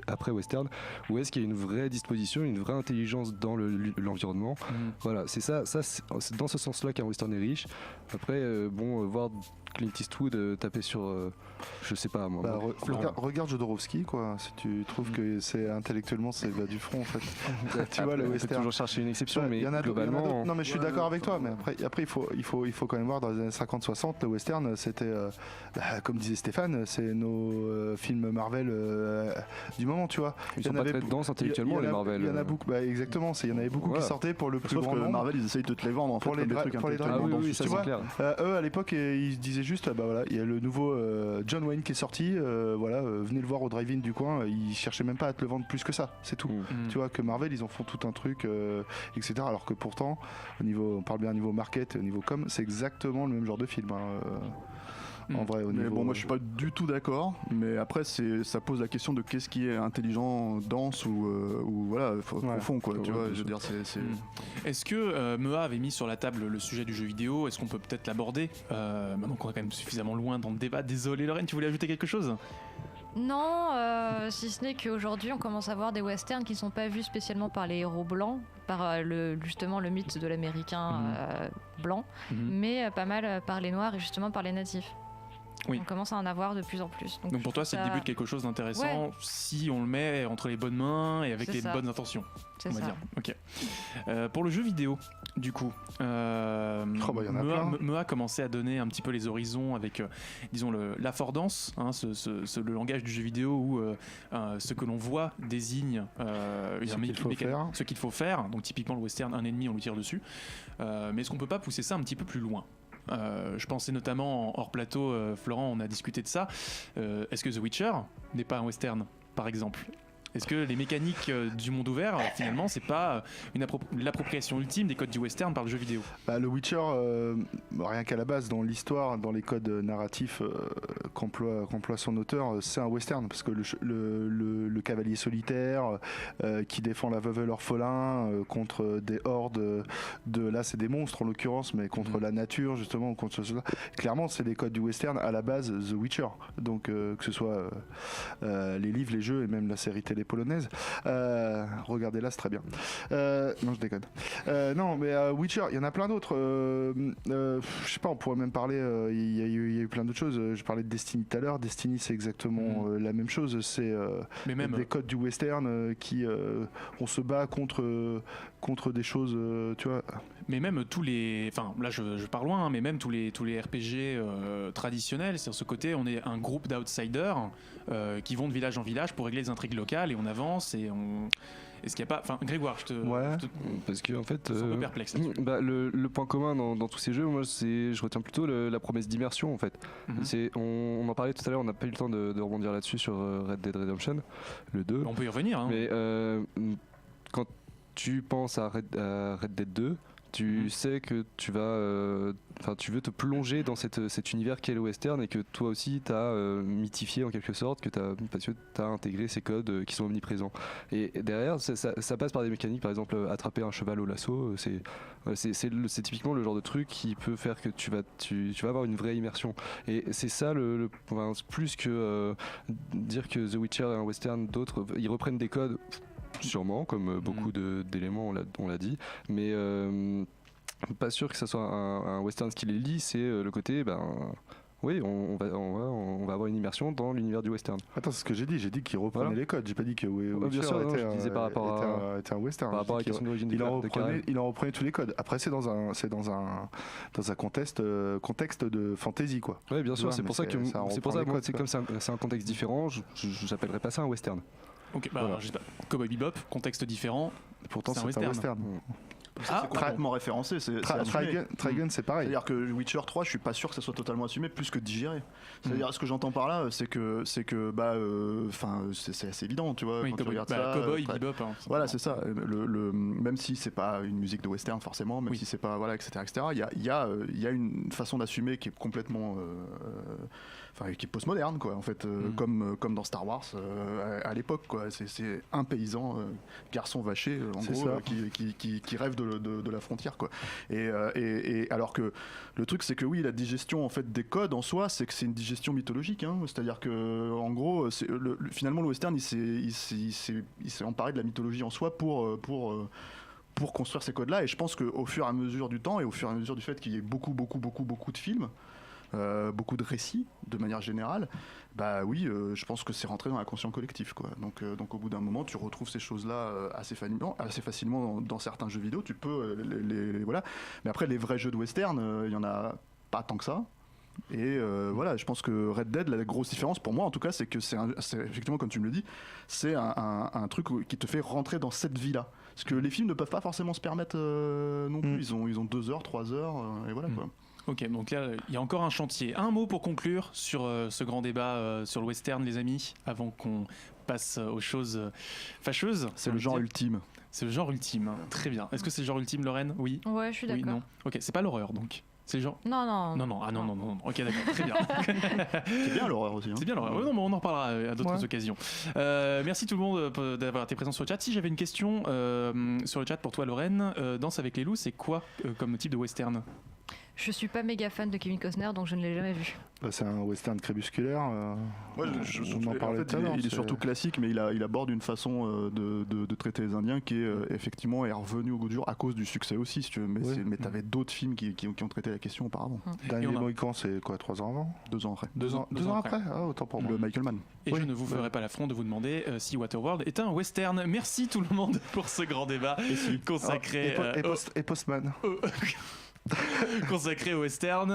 après western, ou est-ce qu'il y a une vraie disposition, une vraie intelligence dans l'environnement. Voilà, c'est ça, c'est dans ce sens-là qu'un western est riche. Après, voir Clint Eastwood taper sur je sais pas moi. Regarde Jodorowsky, quoi. Si tu trouves que c'est intellectuellement c'est bas du front, en fait. Tu vois, le western. Toujours chercher une exception, mais globalement. Non, mais je suis d'accord avec toi. Mais après, il faut quand même voir, dans les années 50-60, le western, c'était, comme disait Stéphane, c'est nos films Marvel du moment, tu vois. Ils sont pas très denses intellectuellement, les Marvel. Il y en a beaucoup. Exactement. Il y en avait beaucoup qui sortaient pour le plus grand nombre. Marvel, ils essayent de te les vendre en fait, pour les trucs intellectuellement denses. Oui, ça c'est clair. Eux, à l'époque, ils disaient juste, il y a le nouveau John Wayne qui est sorti, venez le voir au drive-in du coin, ils cherchaient même pas à te le vendre plus que ça, c'est tout. Tu vois, que Marvel, ils en font tout un truc, etc. Alors que pourtant, on parle bien au niveau market, au niveau com, c'est exactement le même genre de film. En vrai, mais bon, moi je suis pas du tout d'accord, mais après ça pose la question de qu'est-ce qui est intelligent, dense ou voilà, profond, quoi. Tu vois, je veux dire, Est-ce que Mea avait mis sur la table le sujet du jeu vidéo? Est-ce qu'on peut peut-être l'aborder maintenant qu'on est quand même suffisamment loin dans le débat? Désolé Lorraine, tu voulais ajouter quelque chose? Non, si ce n'est qu'aujourd'hui on commence à voir des westerns qui ne sont pas vus spécialement par les héros blancs, par justement le mythe de l'américain blanc, mais pas mal par les noirs et justement par les natifs. Oui. On commence à en avoir de plus en plus. Donc pour toi, c'est le début de quelque chose d'intéressant si on le met entre les bonnes mains et avec les bonnes intentions. C'est on va ça. dire. Ok. Pour le jeu vidéo, du coup, Mea a commencé à donner un petit peu les horizons avec, disons, l'affordance, le langage du jeu vidéo où ce que l'on voit désigne ce qu'il faut faire. Donc typiquement le western, un ennemi, on lui tire dessus. Mais est-ce qu'on peut pas pousser ça un petit peu plus loin? Je pensais notamment hors plateau, Florent, on a discuté de ça. Est-ce que The Witcher n'est pas un western, par exemple? Est-ce que les mécaniques du monde ouvert, finalement, c'est pas l'appropriation ultime des codes du western par le jeu vidéo? Le Witcher, rien qu'à la base, dans l'histoire, dans les codes narratifs qu'emploie son auteur, c'est un western, parce que le cavalier solitaire qui défend la veuve et l'orphelin contre des hordes là c'est des monstres en l'occurrence, mais contre la nature justement, contre cela. Clairement, c'est des codes du western à la base, The Witcher. Donc que ce soit les livres, les jeux et même la série télé polonaise. Regardez-la, c'est très bien. Non, je déconne. Non, mais Witcher, il y en a plein d'autres. Je sais pas, on pourrait même parler. Il y a eu plein d'autres choses. Je parlais de Destiny tout à l'heure. Destiny, c'est exactement la même chose. C'est des codes du western qui on se bat contre des choses, tu vois. Mais même tous les, enfin là je pars loin, mais même tous les RPG traditionnels, c'est ce côté, on est un groupe d'outsiders qui vont de village en village pour régler les intrigues locales et on avance et on. Est-ce qu'il n'y a pas, enfin Grégoire, parce que en fait, un peu perplexe. Le point commun dans tous ces jeux, moi, je retiens plutôt la promesse d'immersion en fait. On en parlait tout à l'heure, on n'a pas eu le temps de rebondir là-dessus sur Red Dead Redemption, le 2. On peut y revenir. Hein. Mais quand tu penses à Red Dead 2. Tu sais que tu veux te plonger dans cet univers qu'est le western et que toi aussi tu as mythifié en quelque sorte, parce que tu as intégré ces codes qui sont omniprésents. Et derrière, ça passe par des mécaniques, par exemple attraper un cheval au lasso, c'est typiquement le genre de truc qui peut faire que tu vas avoir une vraie immersion. Et c'est ça, plus que dire que The Witcher est un western, d'autres, ils reprennent des codes. Sûrement, comme beaucoup d'éléments, on l'a dit, mais pas sûr que ça soit un western. Ce qui les lie, c'est le côté, oui, on va avoir une immersion dans l'univers du western. Attends, c'est ce que j'ai dit qu'ils reprenaient les codes. J'ai pas dit que Witcher était un western. Par rapport à la question d'origine il en reprenait tous les codes. Après, c'est dans un contexte de fantasy, quoi. Oui, bien sûr. C'est pour ça que c'est un contexte différent. Je n'appellerais pas ça un western. Ok, voilà. Cowboy Bebop, contexte différent, Pourtant, C'est un c'est un western. western. C'est complètement référencé. C'est assumé. Trigun, c'est pareil. C'est-à-dire que Witcher 3, je suis pas sûr que ça soit totalement assumé, plus que digéré. C'est-à-dire, ce que j'entends par là, c'est que c'est assez évident, tu vois, Oui, quand tu regardes ça. Cowboy, Bebop. Hein, Voilà, c'est ça. Même si c'est pas une musique de western forcément, même si c'est pas etc. Il y a une façon d'assumer qui est complètement, qui est postmoderne, quoi. En fait, comme dans Star Wars à l'époque, quoi. C'est un paysan, garçon vaché, en gros, qui rêve de la frontière, quoi. Et alors que le truc, c'est que oui, la digestion en fait des codes en soi, c'est que c'est une digestion mythologique, hein. C'est-à-dire que en gros, finalement, le western, il s'est emparé de la mythologie en soi pour construire ces codes-là. Et je pense qu'au fur et à mesure du temps et au fur et à mesure du fait qu'il y ait beaucoup de films, beaucoup de récits de manière générale, bah oui, je pense que c'est rentré dans l'inconscient collectif, quoi. Donc au bout d'un moment, tu retrouves ces choses-là assez facilement dans certains jeux vidéo. Tu peux voilà. Mais après, les vrais jeux de western, il y en a pas tant que ça. Et voilà, je pense que Red Dead, la grosse différence pour moi en tout cas, c'est que c'est effectivement, comme tu me le dis, c'est un truc qui te fait rentrer dans cette vie-là. Parce que les films ne peuvent pas forcément se permettre non plus. Ils ont 2 heures, 3 heures, et voilà, quoi. Ok, donc là, il y a encore un chantier. Un mot pour conclure sur ce grand débat sur le western, les amis, avant qu'on passe aux choses fâcheuses. C'est le genre ultime. C'est le genre ultime, très bien. Est-ce que c'est le genre ultime, Lorraine? Oui. Ouais, je suis d'accord. Oui, non. Ok, c'est pas l'horreur donc. C'est le genre. Non. Non. Ok, d'accord, très bien. C'est bien l'horreur aussi. Hein. C'est bien l'horreur. Ouais, non, mais on en reparlera à d'autres occasions. Merci tout le monde d'avoir été présent sur le chat. Si j'avais une question sur le chat pour toi, Lorraine, Danse avec les loups, c'est quoi comme type de western? Je suis pas méga fan de Kevin Costner, donc je ne l'ai jamais vu. C'est un western crépusculaire. Ouais, on en parlait tout à l'heure. Il est surtout classique, mais il aborde une façon de traiter les Indiens qui est effectivement est revenu au goût du jour à cause du succès aussi, si tu veux. Mais t'avais d'autres films qui ont traité la question auparavant. Dernier Mohican, c'est quoi, 3 ans avant? 2 ans après. 2 ans après. Ah, autant pour moi. Le Michael Mann. Et je ne vous ferai pas l'affront de vous demander si Waterworld est un western. Merci tout le monde pour ce grand débat consacré et Postman. Consacré au western,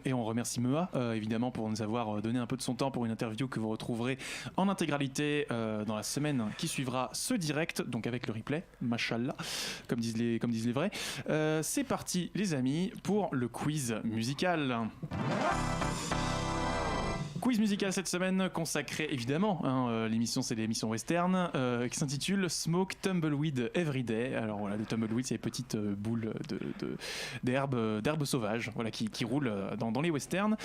et on remercie Mea évidemment pour nous avoir donné un peu de son temps pour une interview que vous retrouverez en intégralité dans la semaine qui suivra ce direct, donc avec le replay, mashallah, comme disent les vrais. C'est parti les amis pour le quiz musical. Quiz musical cette semaine consacré évidemment, l'émission c'est l'émission western qui s'intitule Smoke Tumbleweed Everyday. Alors voilà, le tumbleweed c'est les petites boules d'herbes sauvages, voilà, qui roulent dans les westerns.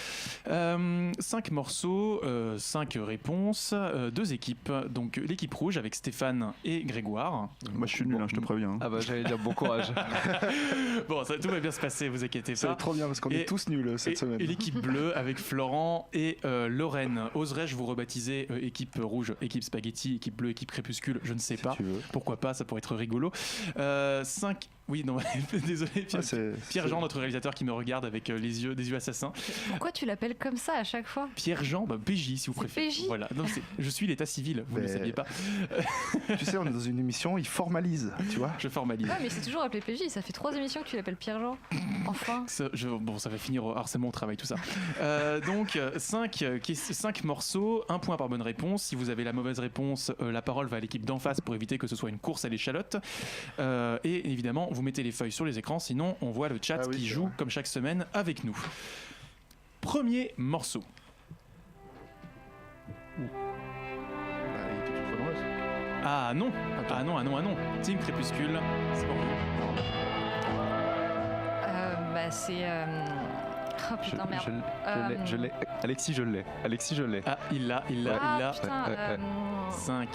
5 morceaux, 5 réponses, 2 équipes. Donc l'équipe rouge avec Stéphane et Grégoire. Moi je suis nul, je te préviens. Ah bah j'allais dire bon courage. Bon, tout va bien se passer, vous inquiétez pas. Ça va trop bien parce qu'on est tous nuls cette semaine. Et l'équipe bleue avec Florent et Lorraine. Oserais-je vous rebaptiser équipe rouge, équipe spaghetti, équipe bleue, équipe crépuscule? Je ne sais pas. Pourquoi pas, ça pourrait être rigolo. 5. Oui, non, désolé, Pierre-Jean, notre réalisateur qui me regarde avec des yeux assassins. Pourquoi tu l'appelles comme ça à chaque fois? Pierre-Jean, PJ si vous préférez. PJ. Voilà, non, je suis l'état civil, vous ne le saviez pas. Tu sais, on est dans une émission, il formalise, tu vois. Je formalise. Ouais, mais c'est toujours appelé PJ, ça fait 3 émissions que tu l'appelles Pierre-Jean. Enfin. Ça va finir au harcèlement au travail, tout ça. Donc, 5 morceaux, 1 point par bonne réponse. Si vous avez la mauvaise réponse, la parole va à l'équipe d'en face pour éviter que ce soit une course à l'échalote. Et évidemment, vous mettez les feuilles sur les écrans, sinon on voit le chat qui joue comme chaque semaine avec nous. Premier morceau. Ah non, Team Crépuscule, c'est pour vous. C'est... Oh putain, merde. Je l'ai. Alexis, je l'ai. Ah, il l'a. Putain, 5.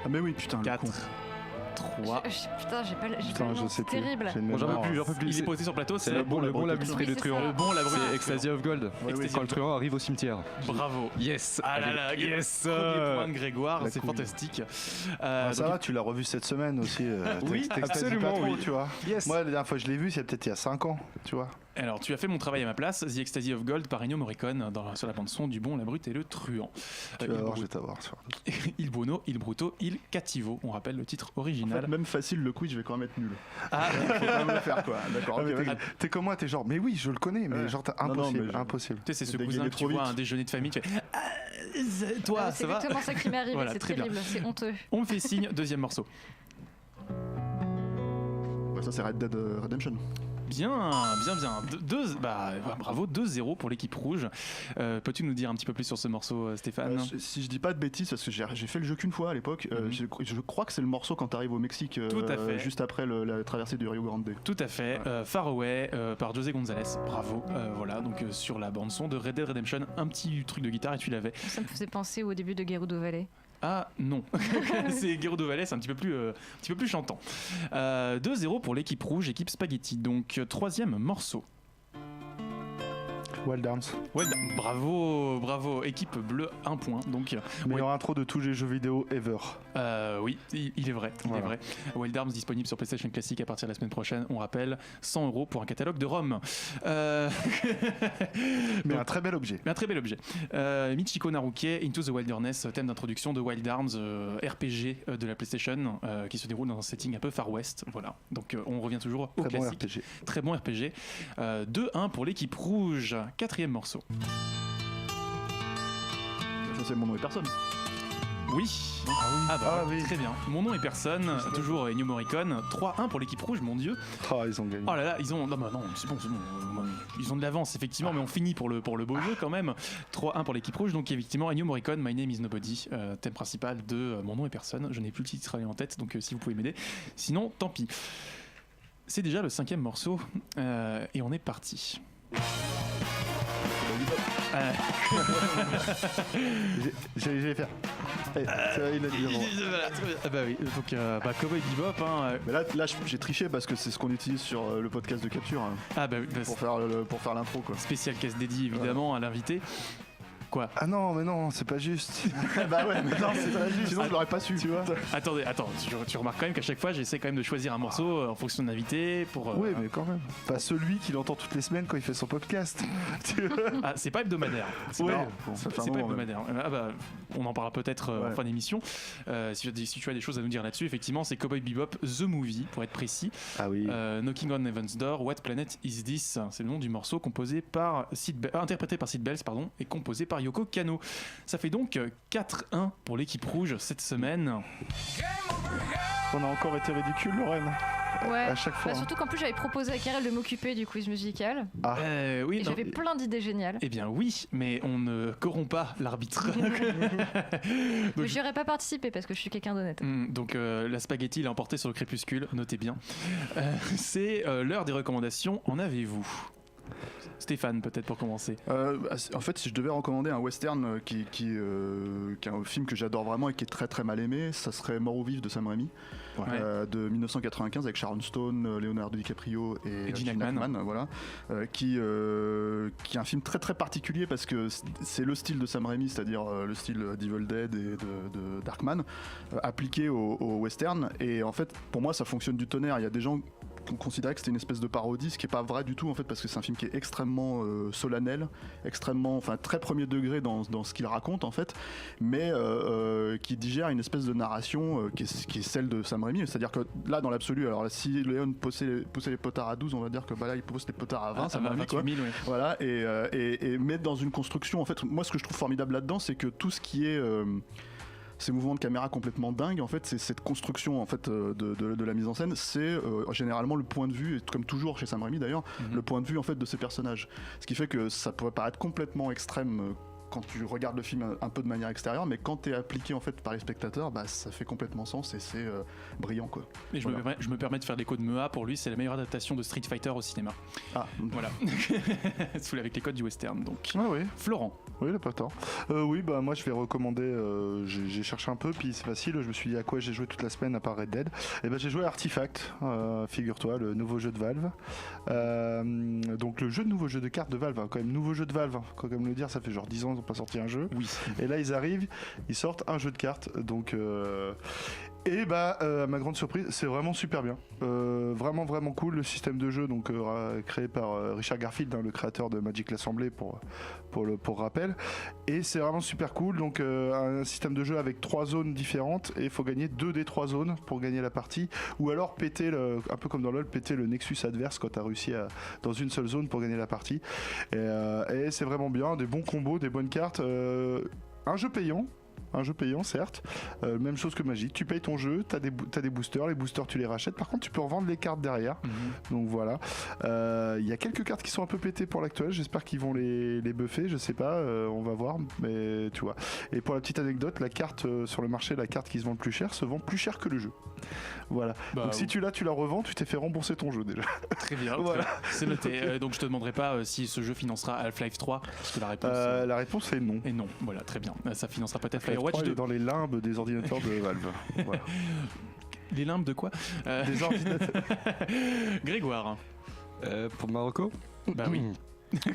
Ah mais oui, putain, 4. 3. Putain, j'ai pas le je sais plus. terrible. J'en peux plus. Il est posé sur le plateau, c'est le bon l'abruti de truand. Le bon l'abruti. C'est Ecstasy of Gold. Quand le truand arrive au cimetière. Bravo. Yes. Ah là là, yes. Premier point de Grégoire, c'est fantastique. Ça va, tu l'as revu cette semaine aussi. Oui, absolument, tu vois. Moi, la dernière fois que je l'ai vu, c'est peut-être il y a 5 ans, tu vois. Alors, tu as fait mon travail à ma place, The Ecstasy of Gold par Ennio Morricone sur la bande-son du bon, la brute et le truand. Tu vas voir, je vais t'avoir. Il buono, il bruto, il cattivo. On rappelle le titre original. En fait, même facile le quiz, je vais quand même être nul. Ah, faut quand même le faire, quoi. D'accord. T'es comme moi, t'es genre, mais oui, je le connais, mais genre, impossible. Tu sais, c'est ce cousin que tu vois à un déjeuner de famille, tu fais. Toi, ça va? C'est exactement ça qui m'est arrivé, voilà, c'est très terrible, c'est honteux. On me fait signe, deuxième morceau. Ça c'est Red Dead Redemption. Bien. Bravo, 2-0 pour l'équipe rouge. Peux-tu nous dire un petit peu plus sur ce morceau, Stéphane? Si je dis pas de bêtises, parce que j'ai fait le jeu qu'une fois à l'époque, je crois que c'est le morceau quand t'arrives au Mexique, Tout à fait. juste après la traversée du Rio Grande. Tout à fait, Far Away par José González, bravo. Voilà, donc sur la bande-son de Red Dead Redemption, un petit truc de guitare et tu l'avais. Ça me faisait penser au début de Gerudo Valley. Ah non, c'est Gerudo Valley, c'est un petit peu plus chantant. 2-0 pour l'équipe rouge, équipe Spaghetti. Donc troisième morceau. Wild Arms. Bravo, équipe bleue, 1 point. Donc Meilleure intro de tous les jeux vidéo ever. oui, il est vrai. Wild Arms disponible sur PlayStation Classic à partir de la semaine prochaine. On rappelle 100€ pour un catalogue de ROM. Mais un très bel objet. Michiko Naruke, Into the Wilderness, thème d'introduction de Wild Arms, RPG de la PlayStation, qui se déroule dans un setting un peu Far West. Voilà. Donc on revient toujours au classique. Très bon RPG. 2-1 pour l'équipe rouge. 4e morceau. Ça c'est Mon nom et personne. Oui. Oui. Très bien. Mon nom est personne. Toujours Ennio Morricone. 3-1 pour l'équipe rouge, mon Dieu. Ils ont gagné. Oh là là, ils ont. Non, c'est bon. Ils ont de l'avance, effectivement, mais on finit pour le beau jeu quand même. 3-1 pour l'équipe rouge. Donc, effectivement, Ennio Morricone, My Name is Nobody, thème principal de Mon nom est personne. Je n'ai plus le titre en tête, donc si vous pouvez m'aider. Sinon, tant pis. C'est déjà le 5e morceau et on est parti. J'allais faire. Il a dit avant. Oui, donc Cowboy Bebop. Mais là j'ai triché parce que c'est ce qu'on utilise sur le podcast de capture pour faire l'intro quoi. Spécial case dédié évidemment à l'invité. Quoi? Ah non, mais non, c'est pas juste. Bah ouais, mais non, c'est pas juste. Sinon, je l'aurais pas su, tu vois. Attends, tu remarques quand même qu'à chaque fois, j'essaie quand même de choisir un morceau en fonction de l'invité pour. Oui, mais quand même. Pas celui qu'il entend toutes les semaines quand il fait son podcast. C'est pas hebdomadaire. C'est pas hebdomadaire. On en parlera peut-être en fin d'émission. Si tu as des choses à nous dire là-dessus, effectivement, c'est Cowboy Bebop The Movie, pour être précis. Ah oui. Knocking on Heaven's Door, What Planet Is This? C'est le nom du morceau interprété par Sid Bells, et composé par Yoko Kanno. Ça fait donc 4-1 pour l'équipe rouge cette semaine. On a encore été ridicule, Lorraine. Ouais, à chaque fois. Surtout qu'en plus j'avais proposé à Karel de m'occuper du quiz musical. Oui, j'avais plein d'idées géniales. Eh bien oui, mais on ne corrompt pas l'arbitre. Mais j'y aurais pas participé parce que je suis quelqu'un d'honnête. Donc la spaghetti l'a emporté sur le crépuscule, notez bien. C'est l'heure des recommandations. En avez-vous? Stéphane, peut-être pour commencer. En fait, si je devais recommander un western qui est un film que j'adore vraiment et qui est très très mal aimé, ça serait Mort ou Vif de Sam Raimi, de 1995 avec Sharon Stone, Leonardo DiCaprio et Gene Hackman, voilà, qui est un film très très particulier parce que c'est le style de Sam Raimi, c'est-à-dire le style d'Evil Dead et de Darkman, appliqué au western. Et en fait, pour moi, ça fonctionne du tonnerre. Il y a des gens qu'on considérait que c'était une espèce de parodie, ce qui est pas vrai du tout en fait, parce que c'est un film qui est extrêmement solennel, très premier degré dans ce qu'il raconte en fait, mais qui digère une espèce de narration qui est celle de Sam Raimi, c'est-à-dire que là dans l'absolu, alors là, si Léon poussait les potards à 12, on va dire que là il pousse les potards à 20, ça va vite, 000, oui. Voilà, et mettre dans une construction, en fait, moi ce que je trouve formidable là-dedans, c'est que tout ce qui est ces mouvements de caméra complètement dingues, en fait, c'est cette construction en fait de la mise en scène, c'est généralement le point de vue, et comme toujours chez Sam Raimi d'ailleurs, le point de vue en fait de ces personnages. Ce qui fait que ça pourrait paraître complètement extrême quand tu regardes le film un peu de manière extérieure, mais quand t'es appliqué en fait par les spectateurs, ça fait complètement sens et c'est brillant quoi. Et je me permets de faire l'écho de Mea, pour lui c'est la meilleure adaptation de Street Fighter au cinéma. Voilà. Avec les codes du western donc. Oui. Florent. Oui, le pas tort. Moi je vais recommander, j'ai cherché un peu, puis c'est facile, je me suis dit à quoi j'ai joué toute la semaine à part Red Dead. Et j'ai joué à Artifact, figure-toi, le nouveau jeu de Valve. Donc le nouveau jeu de cartes de Valve, quand même nouveau jeu de Valve, quand même le dire, ça fait genre 10 ans qu'ils n'ont pas sorti un jeu. Oui. Et là ils sortent un jeu de cartes, donc à ma grande surprise, c'est vraiment super bien. Vraiment cool. Le système de jeu, donc créé par Richard Garfield, le créateur de Magic l'Assemblée, pour rappel. Et c'est vraiment super cool. Donc un système de jeu avec 3 zones différentes et il faut gagner 2 des 3 zones pour gagner la partie. Ou alors péter, un peu comme dans LoL, péter le Nexus adverse quand tu as réussi dans une seule zone pour gagner la partie. Et c'est vraiment bien. Des bons combos, des bonnes cartes. Un jeu payant. un jeu payant certes, même chose que Magic, tu payes ton jeu, t'as des boosters, les boosters tu les rachètes, par contre tu peux revendre les cartes derrière, donc voilà. Il y a quelques cartes qui sont un peu pétées pour l'actuel, j'espère qu'ils vont les buffer, je sais pas, on va voir, mais tu vois. Et pour la petite anecdote, la carte sur le marché, la carte qui se vend le plus cher se vend plus cher que le jeu. Voilà. Donc si tu la revends, tu t'es fait rembourser ton jeu déjà. Très bien, voilà. C'est noté. Donc je te demanderai pas si ce jeu financera Half-Life 3, parce que la réponse est non. Et non, voilà, très bien. Ça financera peut-être Firewatch 2. Dans les limbes des ordinateurs de Valve. Voilà. Les limbes de quoi? Des ordinateurs. Grégoire. Pour Marocco? Bah oui.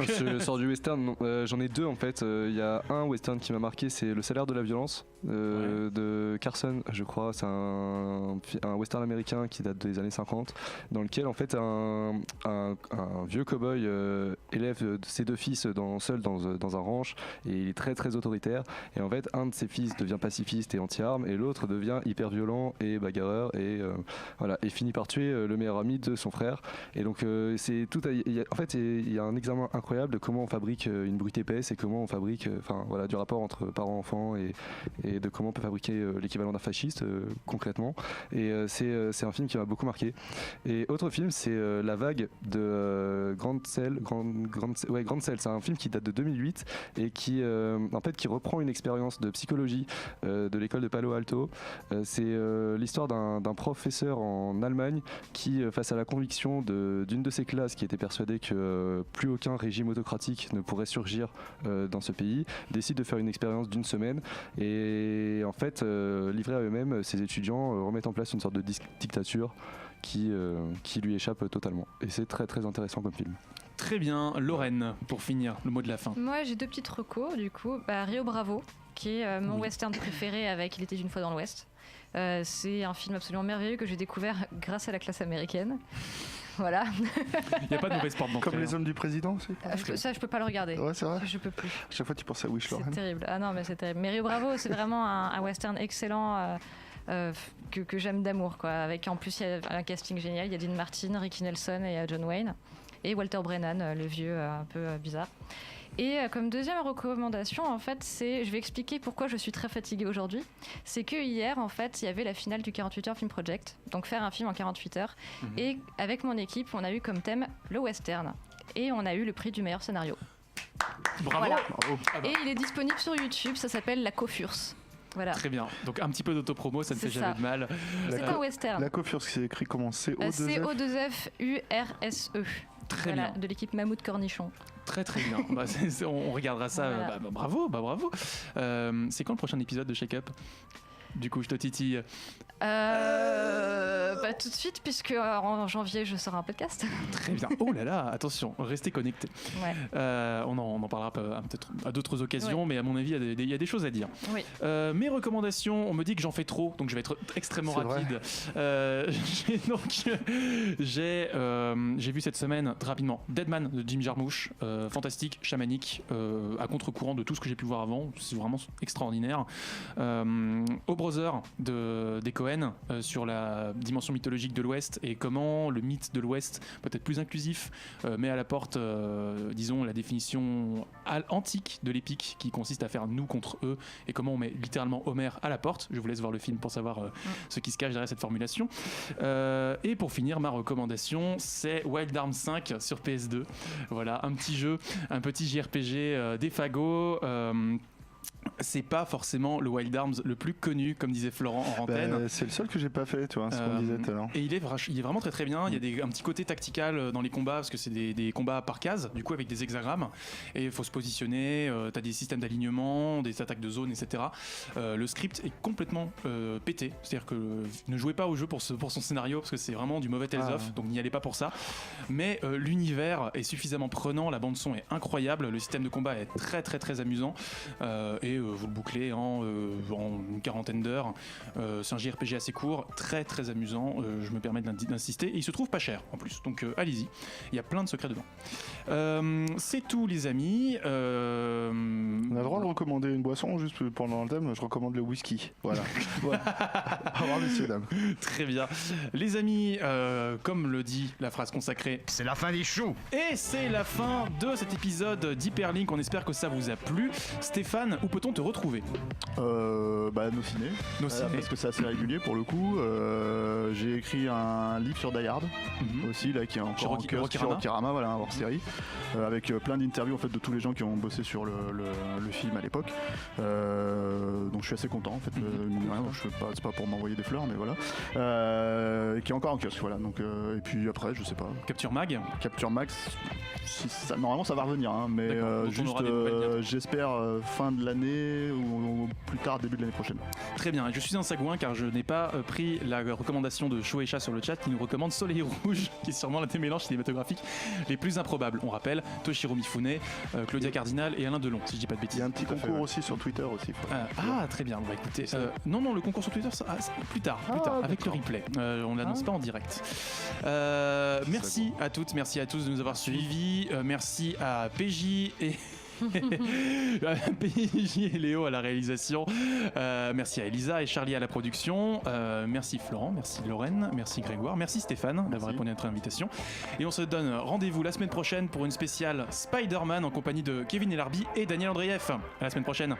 Je sors du western, j'en ai deux en fait. Il y a un western qui m'a marqué, c'est Le salaire de la violence de Carson, je crois. C'est un western américain qui date des années 50, dans lequel en fait un vieux cow-boy élève ses deux fils seul dans un ranch, et il est très très autoritaire. Et en fait, un de ses fils devient pacifiste et anti-armes, et l'autre devient hyper violent et bagarreur, et voilà, et finit par tuer le meilleur ami de son frère. Et donc c'est tout. En fait, il y a un examen incroyable de comment on fabrique une brute épaisse et comment on fabrique, voilà, du rapport entre parents-enfants et de comment on peut fabriquer l'équivalent d'un fasciste concrètement. Et c'est un film qui m'a beaucoup marqué. Et autre film, c'est La Vague de Grand Cell. C'est un film qui date de 2008 et qui en fait qui reprend une expérience de psychologie de l'école de Palo Alto. C'est l'histoire d'un professeur en Allemagne qui, face à la conviction d'une de ses classes qui était persuadée que plus aucun régime autocratique ne pourrait surgir dans ce pays, décide de faire une expérience d'une semaine, et en fait livrés à eux-mêmes, ces étudiants remettent en place une sorte de dictature qui lui échappe totalement, et c'est très très intéressant comme film. Très bien. Lorraine, pour finir, le mot de la fin. Moi j'ai deux petites recos du coup. Rio Bravo, qui est mon western préféré avec Il était une fois dans l'Ouest. C'est un film absolument merveilleux que j'ai découvert grâce à la classe américaine. Voilà. Il n'y a pas de mauvaise porte d'entrée. Comme Les Hommes du Président aussi. Ça, je peux pas le regarder. Ouais, c'est vrai. Je peux plus. Chaque fois, tu penses à Wish, Lorraine. C'est terrible. Ah non, mais c'est terrible. Mais Rio Bravo, c'est vraiment un western excellent que j'aime d'amour, quoi. Avec en plus, il y a un casting génial. Il y a Dean Martin, Ricky Nelson et John Wayne. Et Walter Brennan, le vieux un peu bizarre. Et comme deuxième recommandation, en fait, je vais expliquer pourquoi je suis très fatiguée aujourd'hui. C'est que hier, en fait, il y avait la finale du 48 Heures Film Project, donc faire un film en 48 heures. Et avec mon équipe, on a eu comme thème le western. Et on a eu le prix du meilleur scénario. Bravo, voilà. Bravo. Et il est disponible sur YouTube, ça s'appelle La Cofurs. Voilà. Très bien. Donc un petit peu d'autopromo, ça ne fait jamais de mal. C'est un western. La Cofurs, c'est écrit comment? C-O-2-F-U-R-S-E. Très bien. De l'équipe Mammouth Cornichon. Très très bien. On regardera ça. Voilà. Bravo. C'est quand le prochain épisode de Shake Up? Du coup, je te titille. Tout de suite, puisque en janvier, je sors un podcast. Très bien. Oh là là, attention, restez connectés. Ouais. On en parlera peut-être à d'autres occasions, mais à mon avis, il y a des choses à dire. Oui. Mes recommandations, on me dit que j'en fais trop, donc je vais être extrêmement rapide. J'ai vu cette semaine, très rapidement, Deadman de Jim Jarmusch, fantastique, chamanique, à contre-courant de tout ce que j'ai pu voir avant. C'est vraiment extraordinaire. O Brother des Cohen sur la dimension mythologique de l'Ouest et comment le mythe de l'Ouest peut être plus inclusif, met à la porte, disons, la définition antique de l'épique qui consiste à faire nous contre eux, et comment on met littéralement Homer à la porte. Je vous laisse voir le film pour savoir ce qui se cache derrière cette formulation. Et pour finir, ma recommandation, c'est Wild Arms 5 sur PS2. Voilà, un petit jeu, un petit JRPG des fagots. C'est pas forcément le Wild Arms le plus connu, comme disait Florent en antenne. C'est le seul que j'ai pas fait, tu vois, ce qu'on disait tout à l'heure. Et il est vraiment très très bien. Il y a un petit côté tactical dans les combats, parce que c'est des combats par case, du coup avec des hexagrammes, et il faut se positionner. T'as des systèmes d'alignement, des attaques de zone, etc. Le script est complètement pété, c'est-à-dire que ne jouez pas au jeu pour son scénario, parce que c'est vraiment du mauvais Tales of, donc n'y allez pas pour ça. Mais l'univers est suffisamment prenant, la bande son est incroyable, le système de combat est très très très amusant. Et vous le bouclez en une quarantaine d'heures. C'est un JRPG assez court, très très amusant, je me permets d'insister, et il se trouve pas cher en plus, donc allez-y, il y a plein de secrets dedans. C'est tout les amis. On a le droit de recommander une boisson juste pendant le thème? Je recommande le whisky. Voilà. Au revoir messieurs dames. Très bien. Les amis, comme le dit la phrase consacrée, c'est la fin des choux. Et c'est la fin de cet épisode d'Hyperlink, on espère que ça vous a plu. Stéphane, où peut peut-on te retrouver? Nos ciné. Parce que c'est assez régulier pour le coup. J'ai écrit un livre sur Die Hard aussi, là, qui est encore chez Rokirama, voilà, hors série, avec plein d'interviews en fait de tous les gens qui ont bossé sur le film à l'époque. Donc je suis assez content en fait. C'est pas pour m'envoyer des fleurs, mais voilà. Qui est encore en kiosque, voilà. Donc et puis après, je sais pas. Capture Mag, normalement ça va revenir, hein, mais juste j'espère fin de l'année ou plus tard début de l'année prochaine. Très bien, je suis un sagouin car je n'ai pas pris la recommandation de Shoeisha sur le chat qui nous recommande Soleil Rouge, qui est sûrement l'un des mélanges cinématographiques les plus improbables. On rappelle Toshiro Mifune, Claudia Cardinal et Alain Delon, si je dis pas de bêtises. Il y a un petit concours aussi sur Twitter aussi. Très bien, bah écoutez, non, le concours sur Twitter, plus tard, avec le replay. On l'annonce pas en direct. Merci à toutes, merci à tous de nous avoir suivis. Merci à PJ et PJ et Léo à la réalisation. Merci à Elisa et Charlie à la production. Merci Florent, merci Lorraine, merci Grégoire, merci Stéphane d'avoir répondu à notre invitation. Et on se donne rendez-vous la semaine prochaine pour une spéciale Spider-Man en compagnie de Kevin Elarbi et Daniel Andreev. À la semaine prochaine.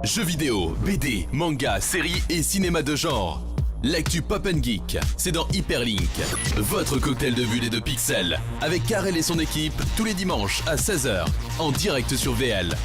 Jeux vidéo, BD, manga, séries et cinéma de genre. L'actu Pop & Geek, c'est dans Hyperlink, votre cocktail de bulles et de pixels, avec Karel et son équipe, tous les dimanches à 16h, en direct sur VL.